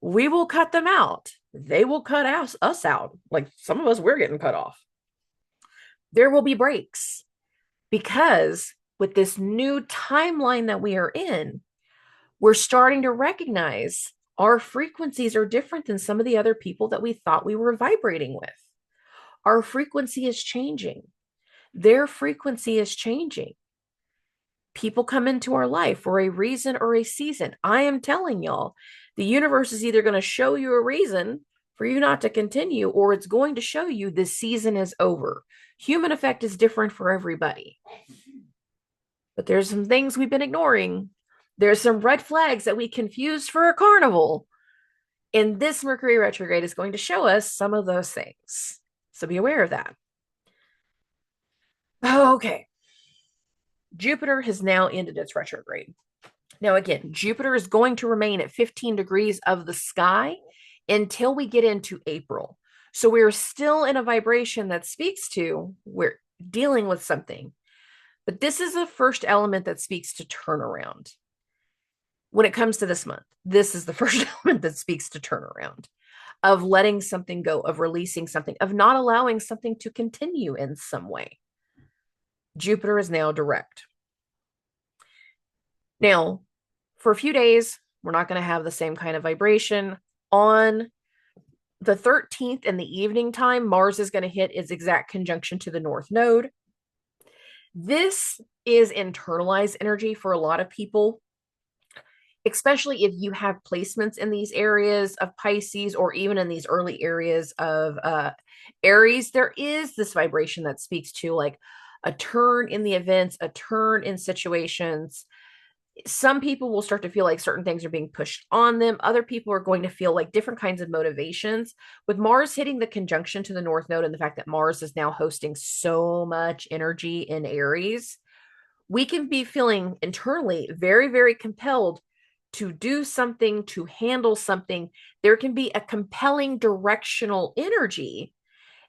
We will cut them out. They will cut us out. Like some of us, we're getting cut off. There will be breaks because with this new timeline that we are in, we're starting to recognize our frequencies are different than some of the other people that we thought we were vibrating with. Our frequency is changing. Their frequency is changing. People come into our life for a reason or a season. I am telling y'all, the universe is either going to show you a reason for you not to continue, or it's going to show you this season is over. Human effect is different for everybody. But there's some things we've been ignoring. There's some red flags that we confused for a carnival. And this Mercury retrograde is going to show us some of those things. So be aware of that. Okay. Jupiter has now ended its retrograde. Now, again, Jupiter is going to remain at 15 degrees of the sky until we get into April. So we're still in a vibration that speaks to we're dealing with something. But this is the first element that speaks to turnaround. When it comes to this month, this is the first element that speaks to turnaround, of letting something go, of releasing something, of not allowing something to continue in some way. Jupiter is now direct. Now, for a few days, we're not going to have the same kind of vibration. On the 13th in the evening time, Mars is going to hit its exact conjunction to the North Node. This is internalized energy for a lot of people, especially if you have placements in these areas of Pisces or even in these early areas of Aries. There is this vibration that speaks to like a turn in the events, a turn in situations. Some people will start to feel like certain things are being pushed on them. Other people are going to feel like different kinds of motivations. With Mars hitting the conjunction to the North Node and the fact that Mars is now hosting so much energy in Aries, we can be feeling internally very, very compelled to do something, to handle something. There can be a compelling directional energy.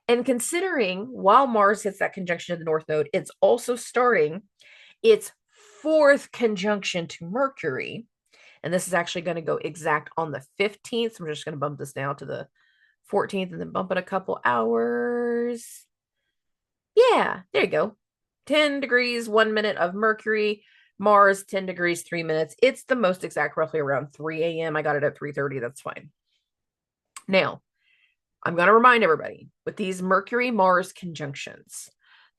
And considering while Mars hits that conjunction to the North Node, it's also starting its fourth conjunction to Mercury. And this is actually going to go exact on the 15th. So I'm just going to bump this now to the 14th and then bump it a couple hours. Yeah, there you go. 10 degrees, 1 minute of Mercury. Mars, 10 degrees, 3 minutes. It's the most exact, roughly around 3 a.m. I got it at 3:30. That's fine. Now, I'm going to remind everybody with these Mercury Mars conjunctions,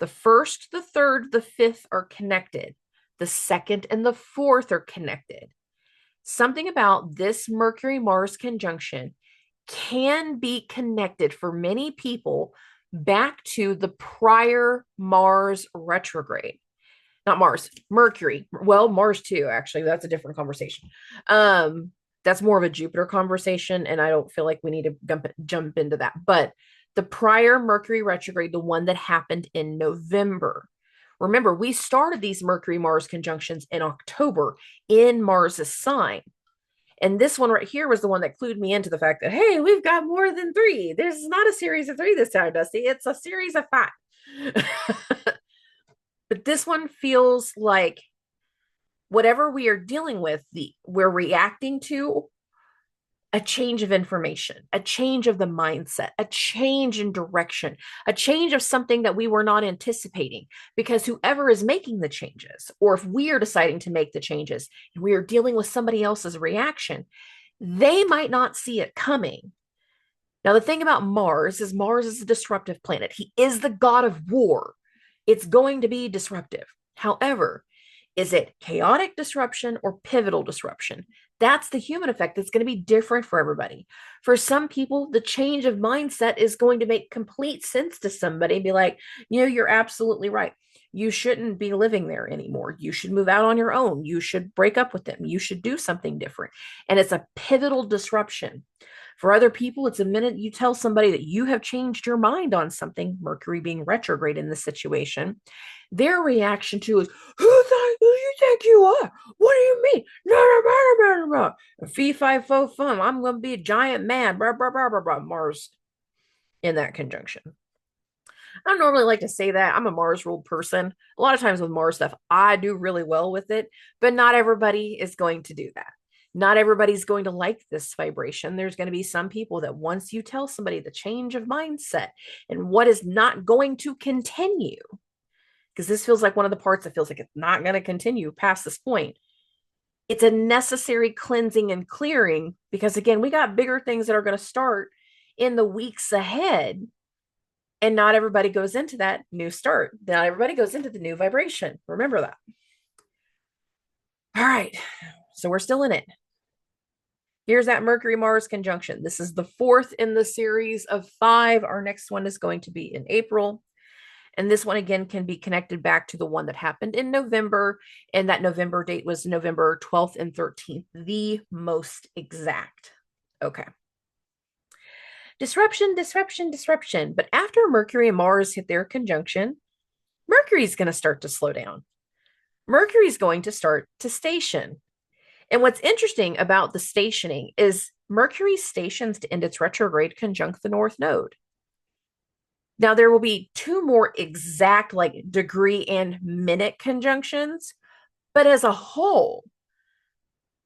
the first, the third, the fifth are connected. The second and the fourth are connected. Something about this Mercury Mars conjunction can be connected for many people back to the prior Mars retrograde. Not Mars, Mercury. Well, Mars too, actually. That's a different conversation. That's more of a Jupiter conversation, and I don't feel like we need to jump into that. But the prior Mercury retrograde, the one that happened in November. Remember, we started these Mercury Mars conjunctions in October in Mars's sign. And this one right here was the one that clued me into the fact that, hey, we've got more than three. There's not a series of three this time, Dusty. It's a series of five. But this one feels like whatever we are dealing with, we're reacting to a change of information, a change of the mindset, a change in direction, a change of something that we were not anticipating. Because whoever is making the changes, or if we are deciding to make the changes, and we are dealing with somebody else's reaction, they might not see it coming. Now, the thing about Mars is a disruptive planet. He is the god of war. It's going to be disruptive. However, is it chaotic disruption or pivotal disruption? That's the human effect that's going to be different for everybody. For some people, the change of mindset is going to make complete sense to somebody and be like, you're absolutely right. You shouldn't be living there anymore. You should move out on your own. You should break up with them. You should do something different. And it's a pivotal disruption. For other people, it's a minute you tell somebody that you have changed your mind on something, Mercury being retrograde in this situation, their reaction to is, who you think you are? What do you mean? No. Fee, fi, fo, fum. I'm going to be a giant man. Blah, blah, blah, blah, blah. Mars in that conjunction. I don't normally like to say that. I'm a Mars ruled person. A lot of times with Mars stuff, I do really well with it, but not everybody is going to do that. Not everybody's going to like this vibration. There's going to be some people that once you tell somebody the change of mindset and what is not going to continue, because this feels like one of the parts that feels like it's not going to continue past this point. It's a necessary cleansing and clearing because, again, we got bigger things that are going to start in the weeks ahead. And not everybody goes into that new start. Not everybody goes into the new vibration. Remember that. All right. So we're still in it. Here's that Mercury-Mars conjunction. This is the fourth in the series of 5. Our next one is going to be in April. And this one, again, can be connected back to the one that happened in November. And that November date was November 12th and 13th, the most exact. Okay. Disruption. But after Mercury and Mars hit their conjunction, Mercury's going to start to slow down. Mercury's going to start to station. And what's interesting about the stationing is Mercury stations to end its retrograde conjunct the North Node. Now, there will be 2 more exact, like degree and minute conjunctions, but as a whole,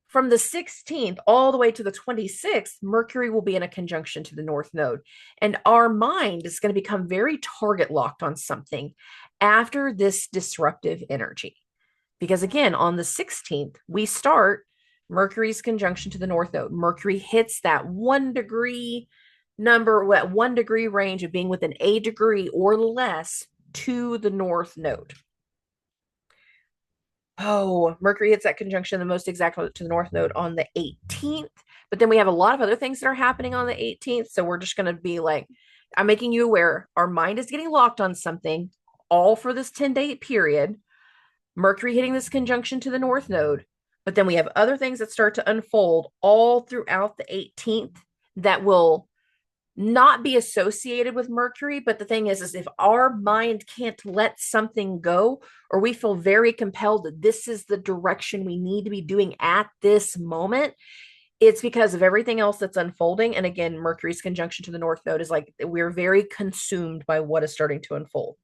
from the 16th all the way to the 26th, Mercury will be in a conjunction to the North Node. And our mind is going to become very target locked on something after this disruptive energy. Because again, on the 16th, we start Mercury's conjunction to the North Node. Mercury hits that 1 degree number, at 1 degree range of being within a degree or less to the North Node. Oh, Mercury hits that conjunction the most exact to the North Node on the 18th. But then we have a lot of other things that are happening on the 18th. So we're just going to be like, I'm making you aware, our mind is getting locked on something all for this 10-day period. Mercury hitting this conjunction to the North Node. But then we have other things that start to unfold all throughout the 18th that will not be associated with Mercury. But the thing is if our mind can't let something go, or we feel very compelled that this is the direction we need to be doing at this moment, it's because of everything else that's unfolding. And again, Mercury's conjunction to the North Node is like we're very consumed by what is starting to unfold.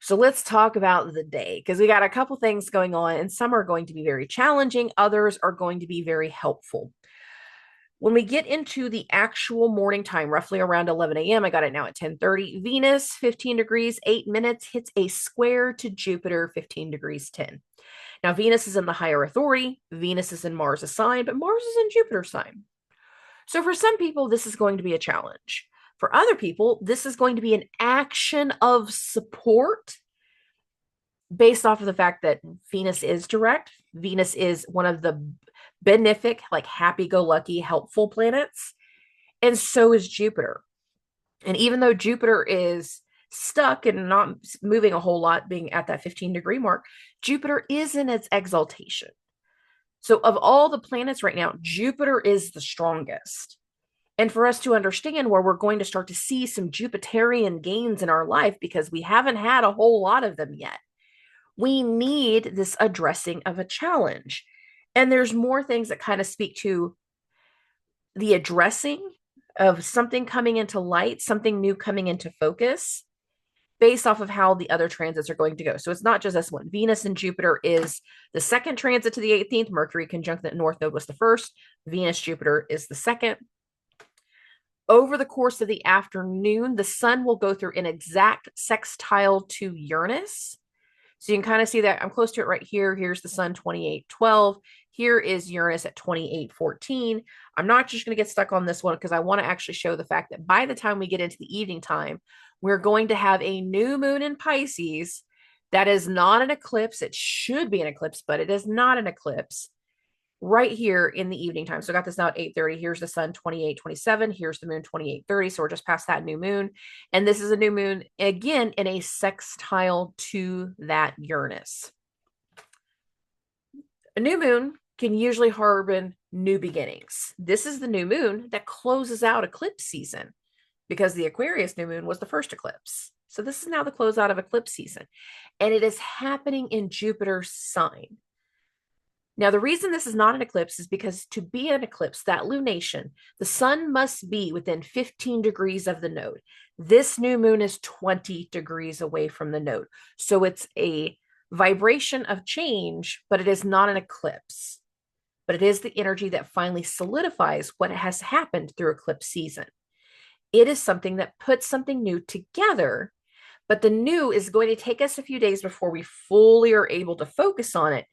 So let's talk about the day, because we got a couple things going on, and some are going to be very challenging. Others are going to be very helpful. When we get into the actual morning time, roughly around 11 a.m., I got it now at 10:30, Venus, 15 degrees, 8 minutes, hits a square to Jupiter, 15 degrees, 10. Now, Venus is in the higher authority. Venus is in Mars' sign, but Mars is in Jupiter's sign. So for some people, this is going to be a challenge. For other people, this is going to be an action of support based off of the fact that Venus is direct. Venus is one of the benefic, like happy-go-lucky, helpful planets. And so is Jupiter. And even though Jupiter is stuck and not moving a whole lot, being at that 15-degree mark, Jupiter is in its exaltation. So of all the planets right now, Jupiter is the strongest. And for us to understand where we're going to start to see some Jupiterian gains in our life, because we haven't had a whole lot of them yet, we need this addressing of a challenge. And there's more things that kind of speak to the addressing of something coming into light, something new coming into focus, based off of how the other transits are going to go. So it's not just this one. Venus and Jupiter is the second transit to the 18th. Mercury conjunct the North Node was the first. Venus, Jupiter is the second. Over the course of the afternoon, the sun will go through an exact sextile to Uranus. So you can kind of see that I'm close to it right here. Here's the sun 28:12. Here is Uranus at 28:14. I'm not just going to get stuck on this one because I want to actually show the fact that by the time we get into the evening time, we're going to have a new moon in Pisces that is not an eclipse. It should be an eclipse, but it is not an eclipse right here in the evening time. So I got this now at 8:30. Here's the sun 28:27. Here's the moon 28:30. So we're just past that new moon. And this is a new moon again in a sextile to that Uranus. A new moon can usually harbor new beginnings. This is the new moon that closes out eclipse season because the Aquarius new moon was the first eclipse. So this is now the closeout of eclipse season. And it is happening in Jupiter's sign. Now, the reason this is not an eclipse is because to be an eclipse, that lunation, the sun must be within 15 degrees of the node. This new moon is 20 degrees away from the node. So it's a vibration of change, but it is not an eclipse. But it is the energy that finally solidifies what has happened through eclipse season. It is something that puts something new together, but the new is going to take us a few days before we fully are able to focus on it,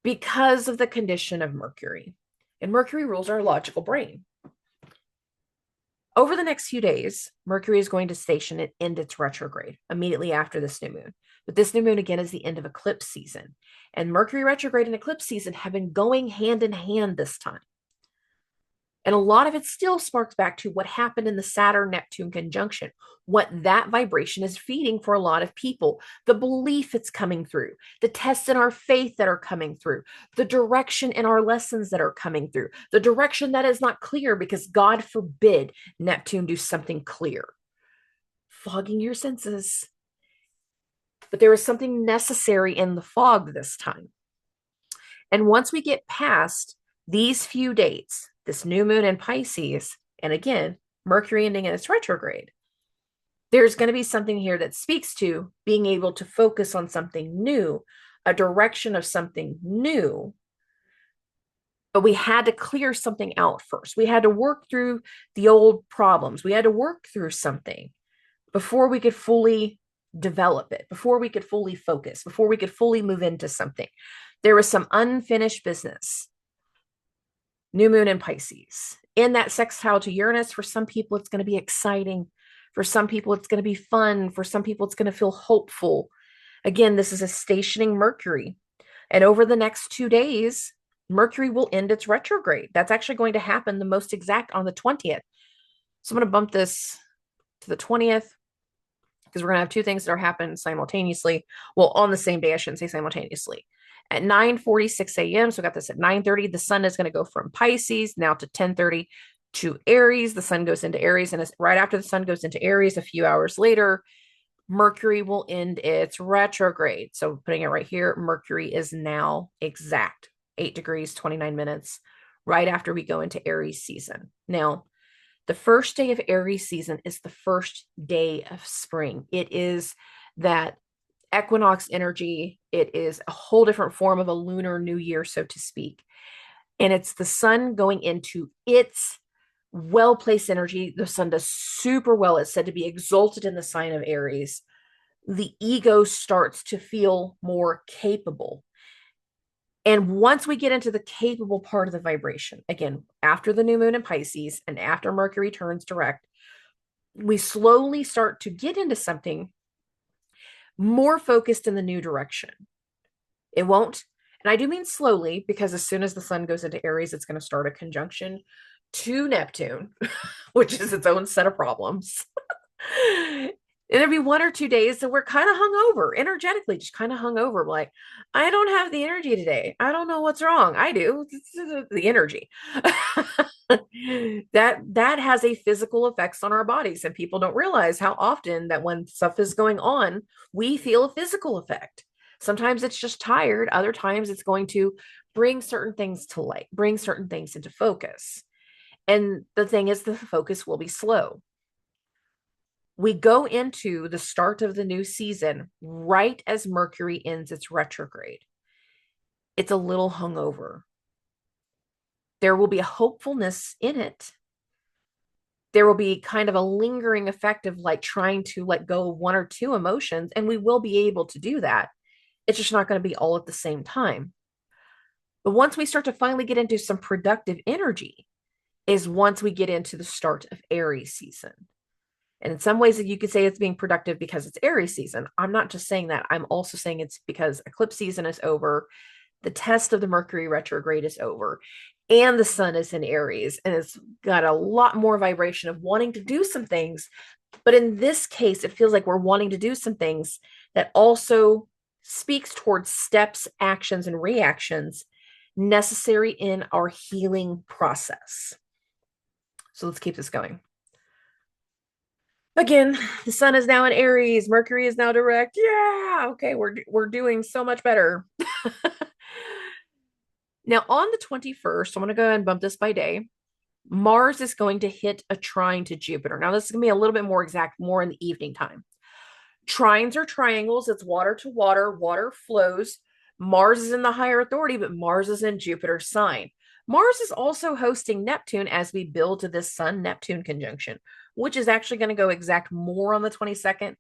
because of the condition of Mercury. And Mercury rules our logical brain. Over the next few days, Mercury is going to station and end its retrograde immediately after this new moon. But this new moon, again, is the end of eclipse season. And Mercury retrograde and eclipse season have been going hand in hand this time. And a lot of it still sparks back to what happened in the Saturn+Neptune conjunction, what that vibration is feeding for a lot of people, the belief it's coming through, the tests in our faith that are coming through, the direction in our lessons that are coming through, the direction that is not clear because God forbid Neptune do something clear, fogging your senses. But there is something necessary in the fog this time. And once we get past these few dates, this new moon in Pisces, and again, Mercury ending in its retrograde, there's going to be something here that speaks to being able to focus on something new, a direction of something new. But we had to clear something out first. We had to work through the old problems. We had to work through something before we could fully develop it, before we could fully focus, before we could fully move into something. There was some unfinished business. New moon in Pisces. In that sextile to Uranus, for some people, it's going to be exciting. For some people, it's going to be fun. For some people, it's going to feel hopeful. Again, this is a stationing Mercury. And over the next 2 days, Mercury will end its retrograde. That's actually going to happen the most exact on the 20th. So I'm going to bump this to the 20th because we're going to have two things that are happening simultaneously. Well, on the same day, I shouldn't say simultaneously. At 9:46 a.m., so I got this at 9:30, the sun is going to go from Pisces now to 10:30 to Aries. The sun goes into Aries, and right after the sun goes into Aries, a few hours later, Mercury will end its retrograde. So putting it right here, Mercury is now exact 8 degrees, 29 minutes, right after we go into Aries season. Now, the first day of Aries season is the first day of spring. It is that equinox energy. It is a whole different form of a lunar new year, so to speak. And it's the sun going into its well-placed energy. The sun does super well. It's said to be exalted in the sign of Aries. The ego starts to feel more capable. And once we get into the capable part of the vibration, again, after the new moon in Pisces and after Mercury turns direct, we slowly start to get into something more focused in the new direction. It won't, and I do mean slowly, because as soon as the sun goes into Aries, it's going to start a conjunction to Neptune, which is its own set of problems. There'll be 1 or 2 days that we're kind of hungover, energetically, just kind of hungover. Like, I don't have the energy today. I don't know what's wrong. I do. The energy. that has a physical effects on our bodies, and people don't realize how often that when stuff is going on, we feel a physical effect. Sometimes it's just tired. Other times it's going to bring certain things to light, bring certain things into focus. And the thing is, the focus will be slow. We go into the start of the new season right as Mercury ends its retrograde. It's a little hungover. There will be a hopefulness in it. There will be kind of a lingering effect of like trying to let go of 1 or 2 emotions, and we will be able to do that. It's just not going to be all at the same time. But once we start to finally get into some productive energy is once we get into the start of Aries season. And in some ways, you could say it's being productive because it's Aries season. I'm not just saying that. I'm also saying it's because eclipse season is over. The test of the Mercury retrograde is over. And the sun is in Aries. And it's got a lot more vibration of wanting to do some things. But in this case, it feels like we're wanting to do some things that also speaks towards steps, actions, and reactions necessary in our healing process. So let's keep this going. Again, the sun is now in Aries. Mercury is now direct. Yeah. Okay. We're doing so much better. Now on the 21st, I'm going to go ahead and bump this by day. Mars is going to hit a trine to Jupiter. Now this is going to be a little bit more exact, more in the evening time. Trines are triangles. It's water to water. Water flows. Mars is in the higher authority, but Mars is in Jupiter's sign. Mars is also hosting Neptune as we build to this Sun-Neptune conjunction, which is actually going to go exact more on the 22nd.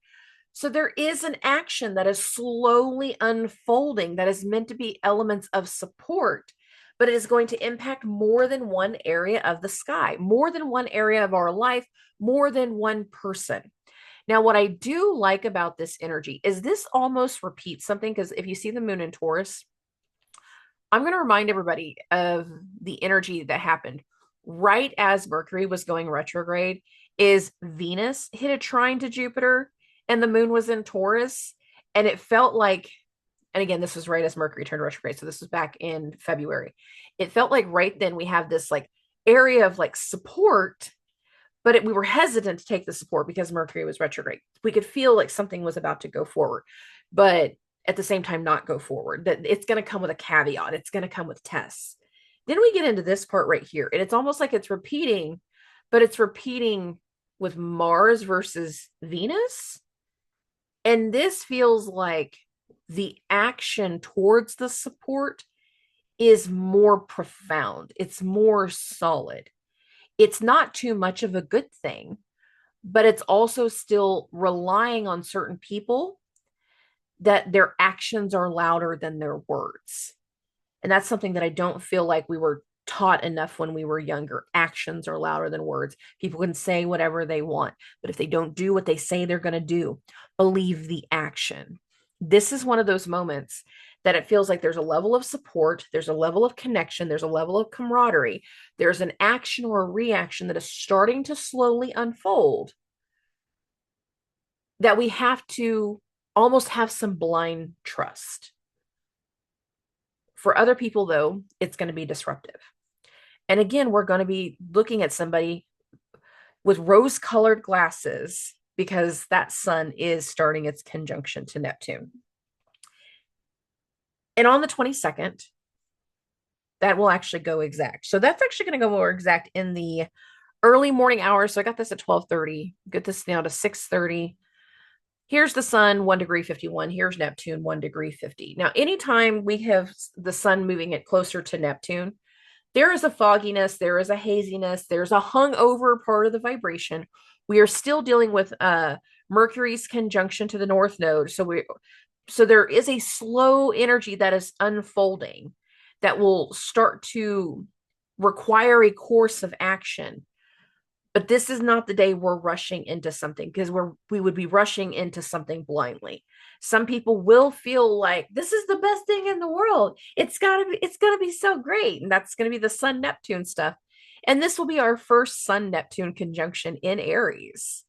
So there is an action that is slowly unfolding that is meant to be elements of support, but it is going to impact more than one area of the sky, more than one area of our life, more than one person. Now, what I do like about this energy is this almost repeats something, because if you see the moon in Taurus, I'm going to remind everybody of the energy that happened right as Mercury was going retrograde. Is Venus hit a trine to Jupiter and the moon was in Taurus, and it felt like, and again, this was right as Mercury turned retrograde, so this was back in February. It felt like right then we have this like area of like support, but we were hesitant to take the support because Mercury was retrograde. We could feel like something was about to go forward, but at the same time not go forward, that it's going to come with a caveat. It's going to come with tests. Then we get into this part right here, and it's almost like it's repeating, but it's repeating with Mars versus Venus. And this feels like the action towards the support is more profound. It's more solid. It's not too much of a good thing, but it's also still relying on certain people that their actions are louder than their words. And that's something that I don't feel like we were taught enough when we were younger. Actions are louder than words. People can say whatever they want, but if they don't do what they say they're going to do, believe the action. This is one of those moments that it feels like there's a level of support, there's a level of connection, there's a level of camaraderie, there's an action or a reaction that is starting to slowly unfold, that we have to almost have some blind trust. For other people, though, it's going to be disruptive. And again, we're going to be looking at somebody with rose-colored glasses because that sun is starting its conjunction to Neptune. And on the 22nd, that will actually go exact. So that's actually going to go more exact in the early morning hours. So I got this at 12:30. Get this now to 6:30. Here's the sun, 1 degree 51. Here's Neptune, 1 degree 50. Now, anytime we have the sun moving it closer to Neptune, there is a fogginess, there is a haziness, there's a hungover part of the vibration. We are still dealing with Mercury's conjunction to the North Node. So there is a slow energy that is unfolding that will start to require a course of action. But this is not the day we're rushing into something, because we would be rushing into something blindly. Some people will feel like this is the best thing in the world. It's gotta be so great. And that's gonna be the Sun Neptune stuff. And this will be our first Sun Neptune conjunction in Aries.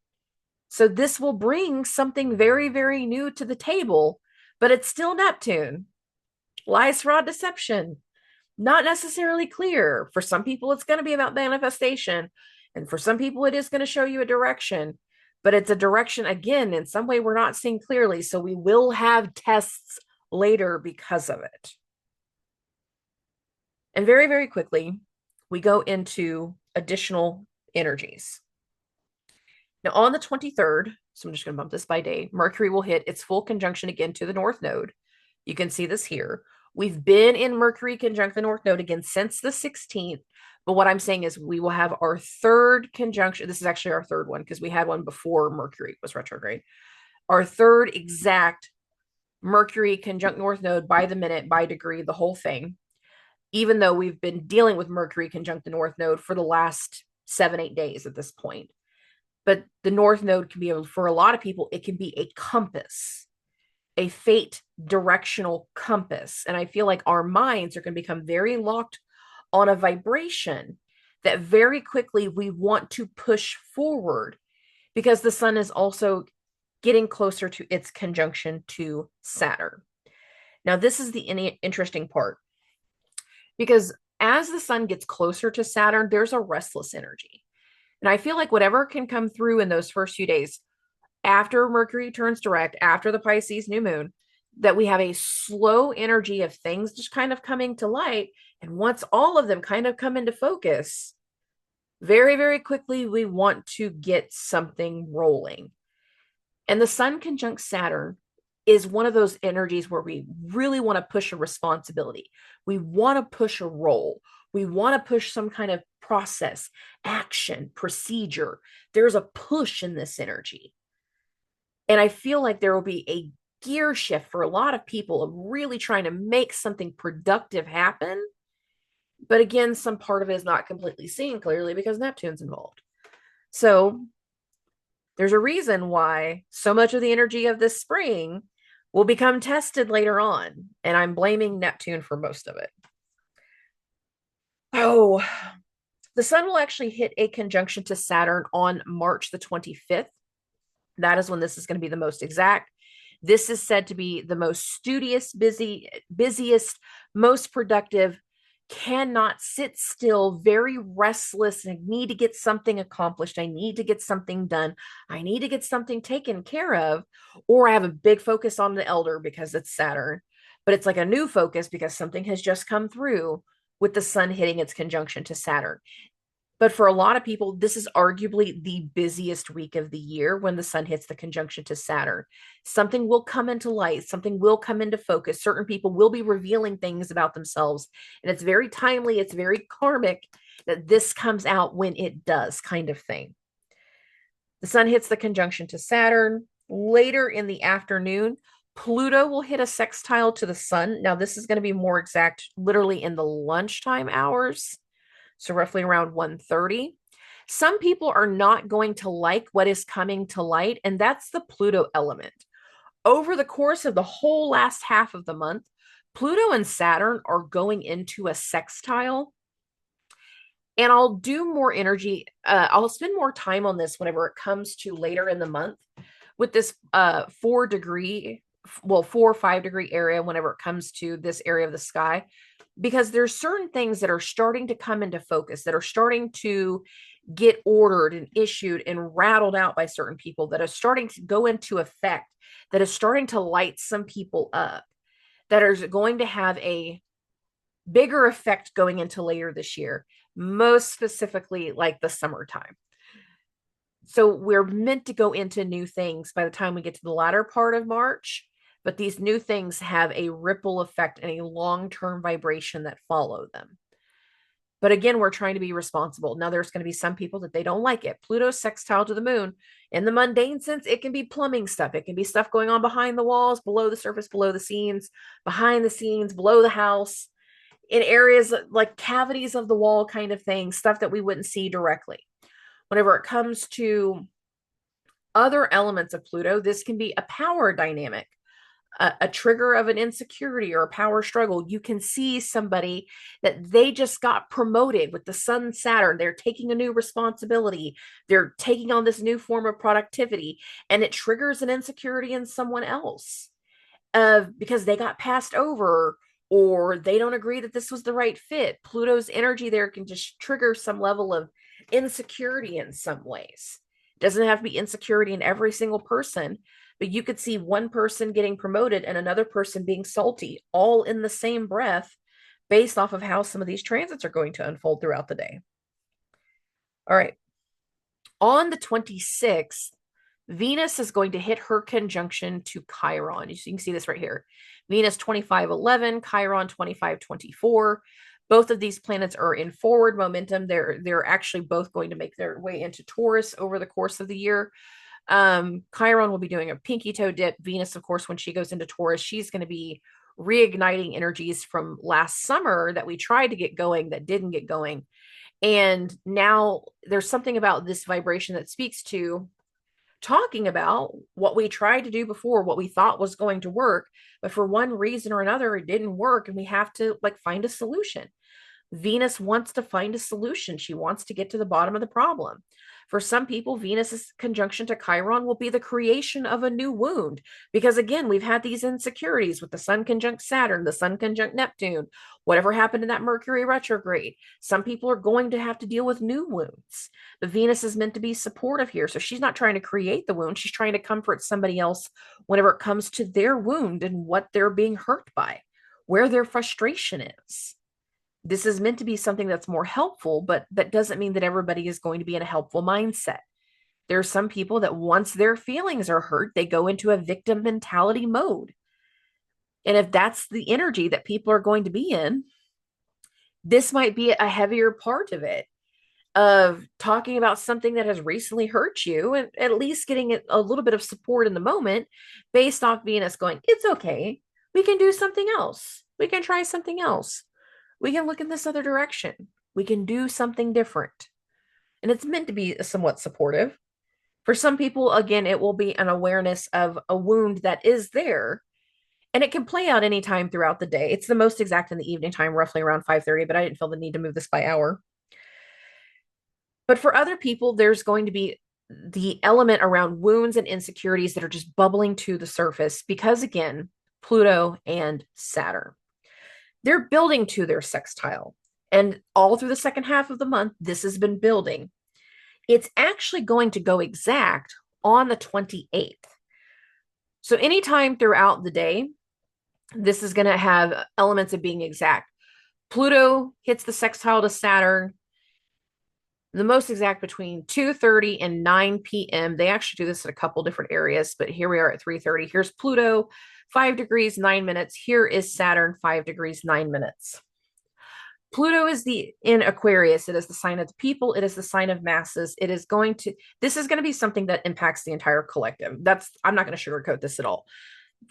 So this will bring something very, very new to the table, but it's still Neptune. Lies, fraud, deception. Not necessarily clear. For some people, it's going to be about manifestation. And for some people, it is going to show you a direction. But it's a direction, again, in some way we're not seeing clearly. So we will have tests later because of it. And very, very quickly, we go into additional energies. Now, on the 23rd, so I'm just going to bump this by day, Mercury will hit its full conjunction again to the North Node. You can see this here. We've been in Mercury conjunct the North Node again since the 16th. But what I'm saying is we will have our third conjunction. This is actually our third one because we had one before Mercury was retrograde. Our third exact Mercury conjunct North Node by the minute, by degree, the whole thing. Even though we've been dealing with Mercury conjunct the North Node for the last 7-8 days at this point. But the North Node can be, for a lot of people, it can be a compass, a fate directional compass. And I feel like our minds are going to become very locked on a vibration that very quickly we want to push forward, because the sun is also getting closer to its conjunction to Saturn. Now, this is the interesting part, because as the sun gets closer to Saturn, there's a restless energy. And I feel like whatever can come through in those first few days after Mercury turns direct, after the Pisces new moon, that we have a slow energy of things just kind of coming to light. And once all of them kind of come into focus, very, very quickly, we want to get something rolling. And the sun conjunct Saturn is one of those energies where we really want to push a responsibility. We want to push a role. We want to push some kind of process, action, procedure. There's a push in this energy. And I feel like there will be a gear shift for a lot of people of really trying to make something productive happen. But again, some part of it is not completely seen clearly because Neptune's involved. So there's a reason why so much of the energy of this spring will become tested later on. And I'm blaming Neptune for most of it. Oh, the sun will actually hit a conjunction to Saturn on March the 25th. That is when this is going to be the most exact. This is said to be the most studious, busiest, most productive, cannot sit still, very restless. I need to get something accomplished. I need to get something done. I need to get something taken care of. Or I have a big focus on the elder because it's Saturn. But it's like a new focus because something has just come through with the sun hitting its conjunction to Saturn. But for a lot of people, this is arguably the busiest week of the year when the sun hits the conjunction to Saturn. Something will come into light. Something will come into focus. Certain people will be revealing things about themselves. And it's very timely. It's very karmic that this comes out when it does, kind of thing. The sun hits the conjunction to Saturn. Later in the afternoon, Pluto will hit a sextile to the sun. Now, this is going to be more exact, literally in the lunchtime hours. So roughly around 1:30. Some people are not going to like what is coming to light, and that's the Pluto element. Over the course of the whole last half of the month, Pluto and Saturn are going into a sextile. And I'll do more energy. I'll spend more time on this whenever it comes to later in the month with this 4 or 5 degree area whenever it comes to this area of the sky, because there's certain things that are starting to come into focus, that are starting to get ordered and issued and rattled out by certain people, that are starting to go into effect, that is starting to light some people up, that are going to have a bigger effect going into later this year, most specifically like the summertime. So we're meant to go into new things by the time we get to the latter part of March. But these new things have a ripple effect and a long-term vibration that follow them. But again, we're trying to be responsible. Now, there's going to be some people that they don't like it. Pluto's sextile to the moon. In the mundane sense, it can be plumbing stuff. It can be stuff going on behind the walls, below the surface, below the scenes, behind the scenes, below the house, in areas like cavities of the wall kind of thing, stuff that we wouldn't see directly. Whenever it comes to other elements of Pluto, this can be a power dynamic, a trigger of an insecurity or a power struggle. You can see somebody that they just got promoted with the Sun Saturn. They're taking a new responsibility. They're taking on this new form of productivity, and it triggers an insecurity in someone else because they got passed over or they don't agree that this was the right fit. Pluto's energy there can just trigger some level of insecurity in some ways. It doesn't have to be insecurity in every single person, but you could see one person getting promoted and another person being salty, all in the same breath, based off of how some of these transits are going to unfold throughout the day. All right. On the 26th, Venus is going to hit her conjunction to Chiron. You can see this right here. Venus 2511, Chiron 2524. Both of these planets are in forward momentum. They're actually both going to make their way into Taurus over the course of the year. Chiron will be doing a pinky toe dip. Venus, of course, when she goes into Taurus, she's going to be reigniting energies from last summer that we tried to get going that didn't get going. And now there's something about this vibration that speaks to talking about what we tried to do before, what we thought was going to work, but for one reason or another, it didn't work. And we have to find a solution. Venus wants to find a solution. She wants to get to the bottom of the problem. For some people, Venus's conjunction to Chiron will be the creation of a new wound. Because again, we've had these insecurities with the Sun conjunct Saturn, the Sun conjunct Neptune, whatever happened in that Mercury retrograde. Some people are going to have to deal with new wounds. But Venus is meant to be supportive here. So she's not trying to create the wound. She's trying to comfort somebody else whenever it comes to their wound and what they're being hurt by, where their frustration is. This is meant to be something that's more helpful, but that doesn't mean that everybody is going to be in a helpful mindset. There are some people that once their feelings are hurt, they go into a victim mentality mode. And if that's the energy that people are going to be in, this might be a heavier part of it, of talking about something that has recently hurt you and at least getting a little bit of support in the moment based off Venus going, it's okay. We can do something else. We can try something else. We can look in this other direction. We can do something different. And it's meant to be somewhat supportive. For some people, again, it will be an awareness of a wound that is there. And it can play out anytime throughout the day. It's the most exact in the evening time, roughly around 5:30, but I didn't feel the need to move this by hour. But for other people, there's going to be the element around wounds and insecurities that are just bubbling to the surface because, again, Pluto and Saturn. They're building to their sextile. And all through the second half of the month, this has been building. It's actually going to go exact on the 28th. So anytime throughout the day, this is going to have elements of being exact. Pluto hits the sextile to Saturn, the most exact between 2:30 and 9 p.m. They actually do this in a couple different areas, but here we are at 3:30. Here's Pluto, 5 degrees, 9 minutes. Here is Saturn, 5 degrees, 9 minutes. Pluto is in Aquarius. It is the sign of the people. It is the sign of masses. This is going to be something that impacts the entire collective. I'm not going to sugarcoat this at all.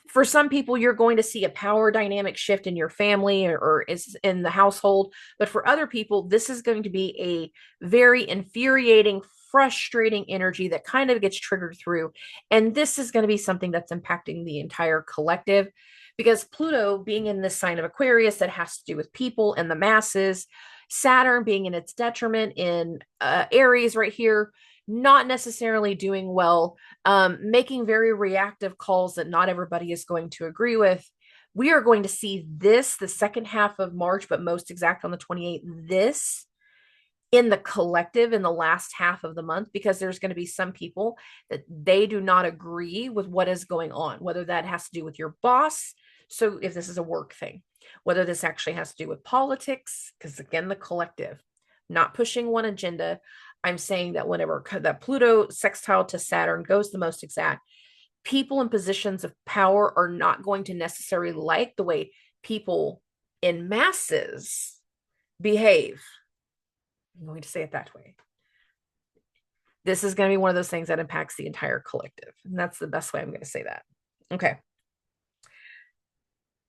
For some people, you're going to see a power dynamic shift in your family or is in the household. But for other people, this is going to be a very infuriating, frustrating energy that kind of gets triggered through. And this is going to be something that's impacting the entire collective because Pluto being in this sign of Aquarius that has to do with people and the masses, Saturn being in its detriment in Aries right here, not necessarily doing well, making very reactive calls that not everybody is going to agree with. We are going to see this the second half of March, but most exact on the 28th, this in the collective in the last half of the month, because there's going to be some people that they do not agree with what is going on, whether that has to do with your boss. So if this is a work thing, whether this actually has to do with politics, because again, the collective, not pushing one agenda. I'm saying that whenever that Pluto sextile to Saturn goes the most exact, people in positions of power are not going to necessarily like the way people in masses behave. I'm going to say it that way. This is going to be one of those things that impacts the entire collective. And that's the best way I'm going to say that. Okay.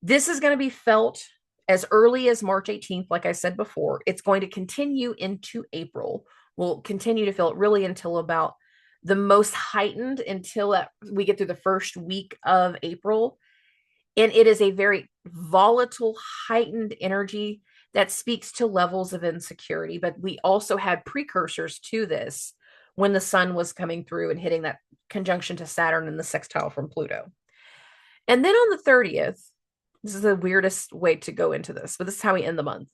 This is going to be felt as early as March 18th, like I said before. It's going to continue into April, We'll continue to feel it really until about the most heightened, until we get through the first week of April. And it is a very volatile, heightened energy that speaks to levels of insecurity. But we also had precursors to this when the sun was coming through and hitting that conjunction to Saturn and the sextile from Pluto. And then on the 30th, this is the weirdest way to go into this, but this is how we end the month.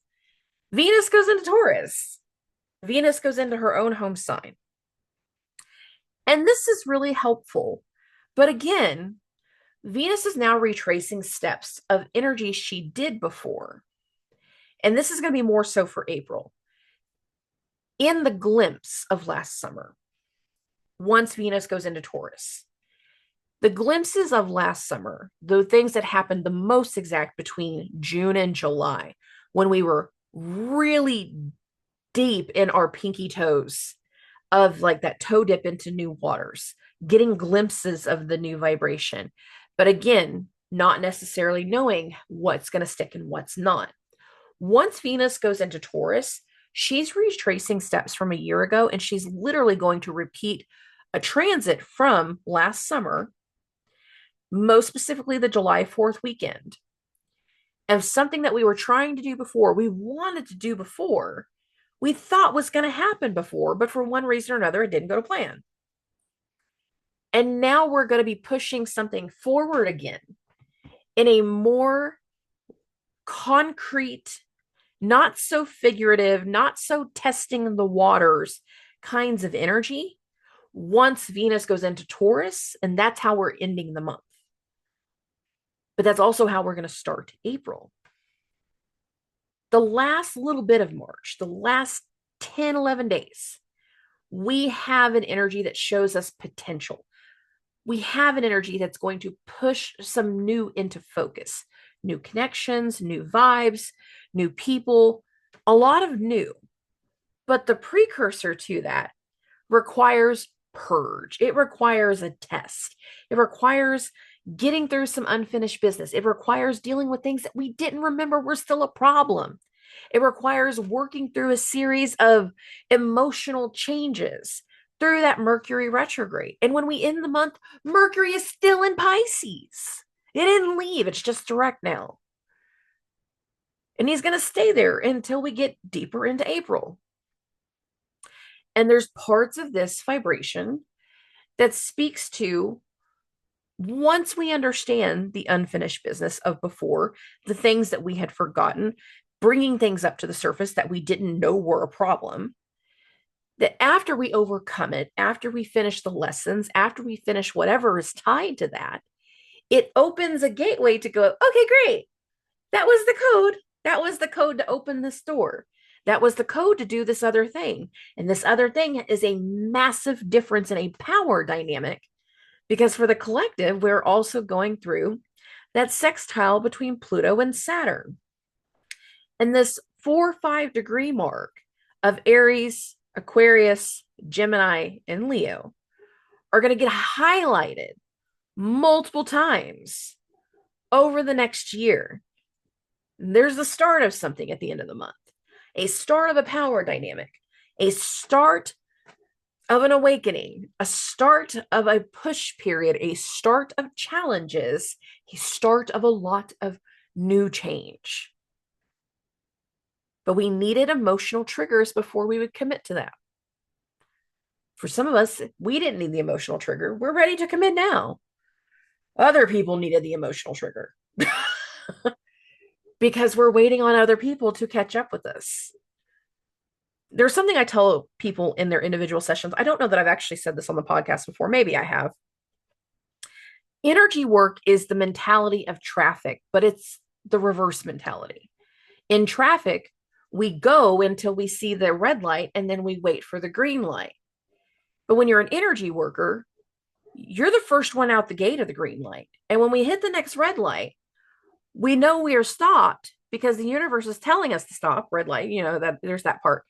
Venus goes into Taurus. Venus goes into her own home sign. And this is really helpful. But again, Venus is now retracing steps of energy she did before. And this is going to be more so for April. In the glimpse of last summer, once Venus goes into Taurus, the glimpses of last summer, the things that happened the most exact between June and July, when we were really deep in our pinky toes of like that toe dip into new waters, getting glimpses of the new vibration. But again, not necessarily knowing what's going to stick and what's not. Once Venus goes into Taurus, she's retracing steps from a year ago, and she's literally going to repeat a transit from last summer, most specifically the July 4th weekend, of something that we were trying to do before, we wanted to do before, we thought was going to happen before, but for one reason or another, it didn't go to plan. And now we're going to be pushing something forward again in a more concrete, not so figurative, not so testing the waters kinds of energy once Venus goes into Taurus. And that's how we're ending the month. But that's also how we're going to start April. The last little bit of March, the last 10, 11 days, we have an energy that shows us potential. We have an energy that's going to push some new into focus, new connections, new vibes, new people, a lot of new. But the precursor to that requires purge. It requires a test. It requires getting through some unfinished business. It requires dealing with things that we didn't remember were still a problem. It requires working through a series of emotional changes through that Mercury retrograde. And when we end the month, Mercury is still in Pisces. It didn't leave. It's just direct now. And he's going to stay there until we get deeper into April. And there's parts of this vibration that speaks to, once we understand the unfinished business of before, the things that we had forgotten, bringing things up to the surface that we didn't know were a problem, that after we overcome it, after we finish the lessons, after we finish whatever is tied to that, it opens a gateway to go, okay, great. That was the code. That was the code to open this door. That was the code to do this other thing. And this other thing is a massive difference in a power dynamic, because for the collective, we're also going through that sextile between Pluto and Saturn. And this 4-5 degree mark of Aries, Aquarius, Gemini, and Leo are going to get highlighted multiple times over the next year. There's the start of something at the end of the month, a start of a power dynamic, a start of an awakening, a start of a push period, a start of challenges, a start of a lot of new change. But we needed emotional triggers before we would commit to that. For some of us, we didn't need the emotional trigger. We're ready to commit now. Other people needed the emotional trigger because we're waiting on other people to catch up with us. There's something I tell people in their individual sessions. I don't know that I've actually said this on the podcast before. Maybe I have. Energy work is the mentality of traffic, but it's the reverse mentality. In traffic, we go until we see the red light and then we wait for the green light. But when you're an energy worker, you're the first one out the gate of the green light. And when we hit the next red light, we know we are stopped because the universe is telling us to stop. Red light, that there's that part.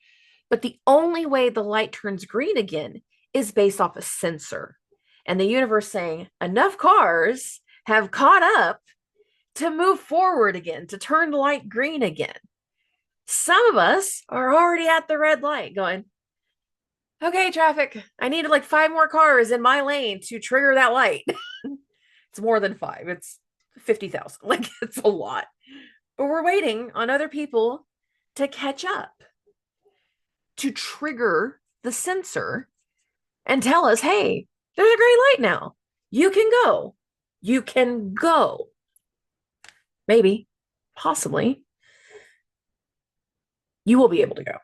But the only way the light turns green again is based off a sensor. And the universe saying, enough cars have caught up to move forward again, to turn the light green again. Some of us are already at the red light going, Okay, traffic. I needed like 5 more cars in my lane to trigger that light. It's more than 5. It's 50,000. Like, it's a lot. But we're waiting on other people to catch up, to trigger the sensor and tell us, hey, there's a green light now. You can go. You can go. Maybe, possibly, you will be able to go.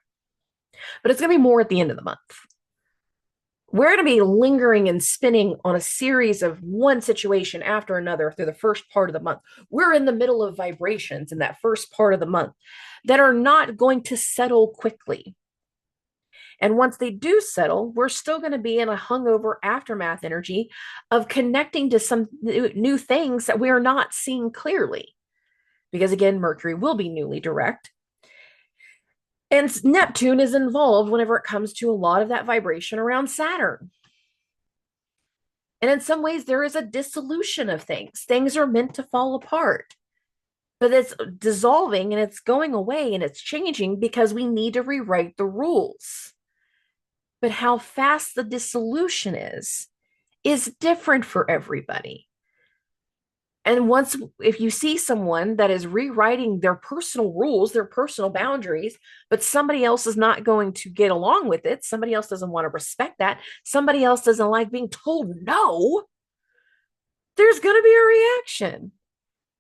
But it's going to be more at the end of the month. We're going to be lingering and spinning on a series of one situation after another through the first part of the month. We're in the middle of vibrations in that first part of the month that are not going to settle quickly. And once they do settle, we're still going to be in a hungover aftermath energy of connecting to some new things that we are not seeing clearly. Because again, Mercury will be newly direct. And Neptune is involved whenever it comes to a lot of that vibration around Saturn. And in some ways, there is a dissolution of things. Things are meant to fall apart, but it's dissolving and it's going away and it's changing because we need to rewrite the rules. But how fast the dissolution is different for everybody. And once, if you see someone that is rewriting their personal rules, their personal boundaries, but somebody else is not going to get along with it, somebody else doesn't want to respect that, somebody else doesn't like being told no, there's going to be a reaction.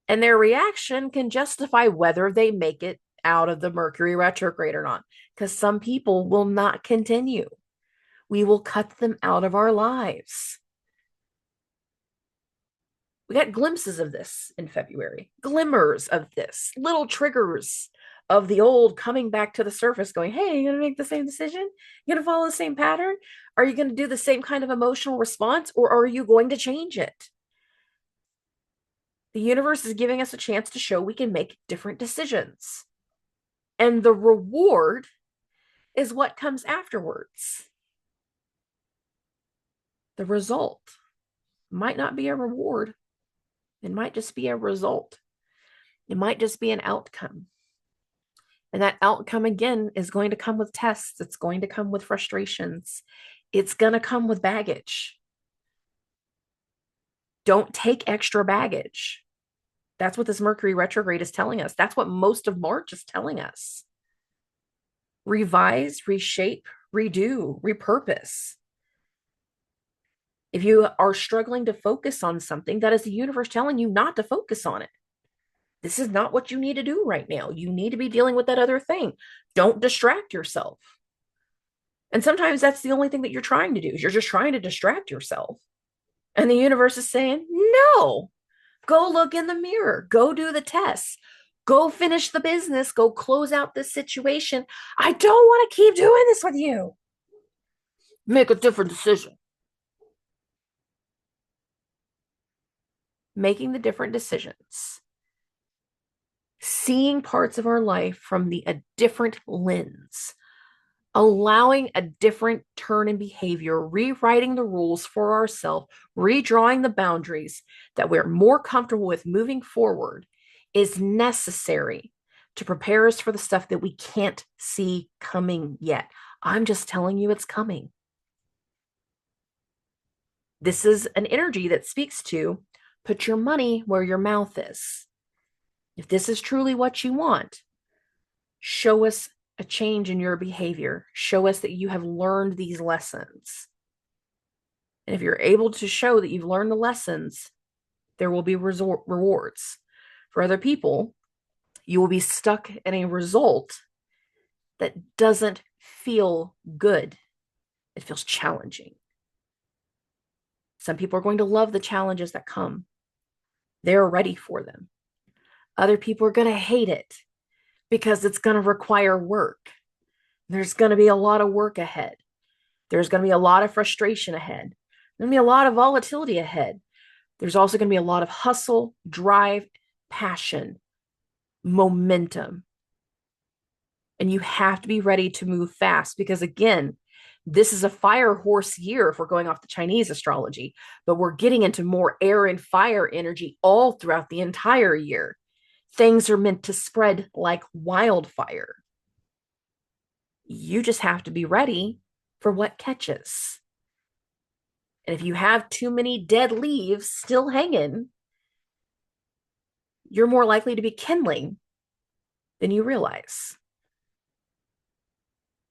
And their reaction can justify whether they make it out of the Mercury retrograde or not, because some people will not continue. We will cut them out of our lives. We got glimpses of this in February, glimmers of this, little triggers of the old coming back to the surface, going, hey, are you going to make the same decision? You going to follow the same pattern? Are you going to do the same kind of emotional response, or are you going to change it? The universe is giving us a chance to show we can make different decisions. And the reward is what comes afterwards. The result might not be a reward. It might just be a result. It might just be an outcome. And that outcome, again, is going to come with tests. It's going to come with frustrations. It's going to come with baggage. Don't take extra baggage. That's what this Mercury retrograde is telling us. That's what most of March is telling us. Revise, reshape, redo, repurpose. If you are struggling to focus on something, that is the universe telling you not to focus on it. This is not what you need to do right now. You need to be dealing with that other thing. Don't distract yourself. And sometimes that's the only thing that you're trying to do, is you're just trying to distract yourself. And the universe is saying, no, go look in the mirror, go do the tests, go finish the business, go close out this situation. I don't want to keep doing this with you. Make a different decision. Making the different decisions, seeing parts of our life from a different lens, allowing a different turn in behavior, rewriting the rules for ourselves, redrawing the boundaries that we're more comfortable with moving forward is necessary to prepare us for the stuff that we can't see coming yet. I'm just telling you it's coming. This is an energy that speaks to put your money where your mouth is. If this is truly what you want, show us a change in your behavior. Show us that you have learned these lessons. And if you're able to show that you've learned the lessons, there will be rewards. For other people, you will be stuck in a result that doesn't feel good. It feels challenging. Some people are going to love the challenges that come. They're ready for them. Other people are going to hate it because it's going to require work. There's going to be a lot of work ahead. There's going to be a lot of frustration ahead. There's going to be a lot of volatility ahead. There's also going to be a lot of hustle, drive, passion, momentum. And you have to be ready to move fast because, again, this is a fire horse year if we're going off the Chinese astrology, but we're getting into more air and fire energy all throughout the entire year. Things are meant to spread like wildfire. You just have to be ready for what catches. And if you have too many dead leaves still hanging, you're more likely to be kindling than you realize.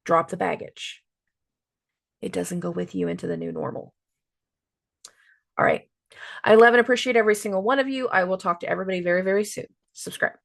Drop the baggage. It doesn't go with you into the new normal. All right. I love and appreciate every single one of you. I will talk to everybody very, very soon. Subscribe.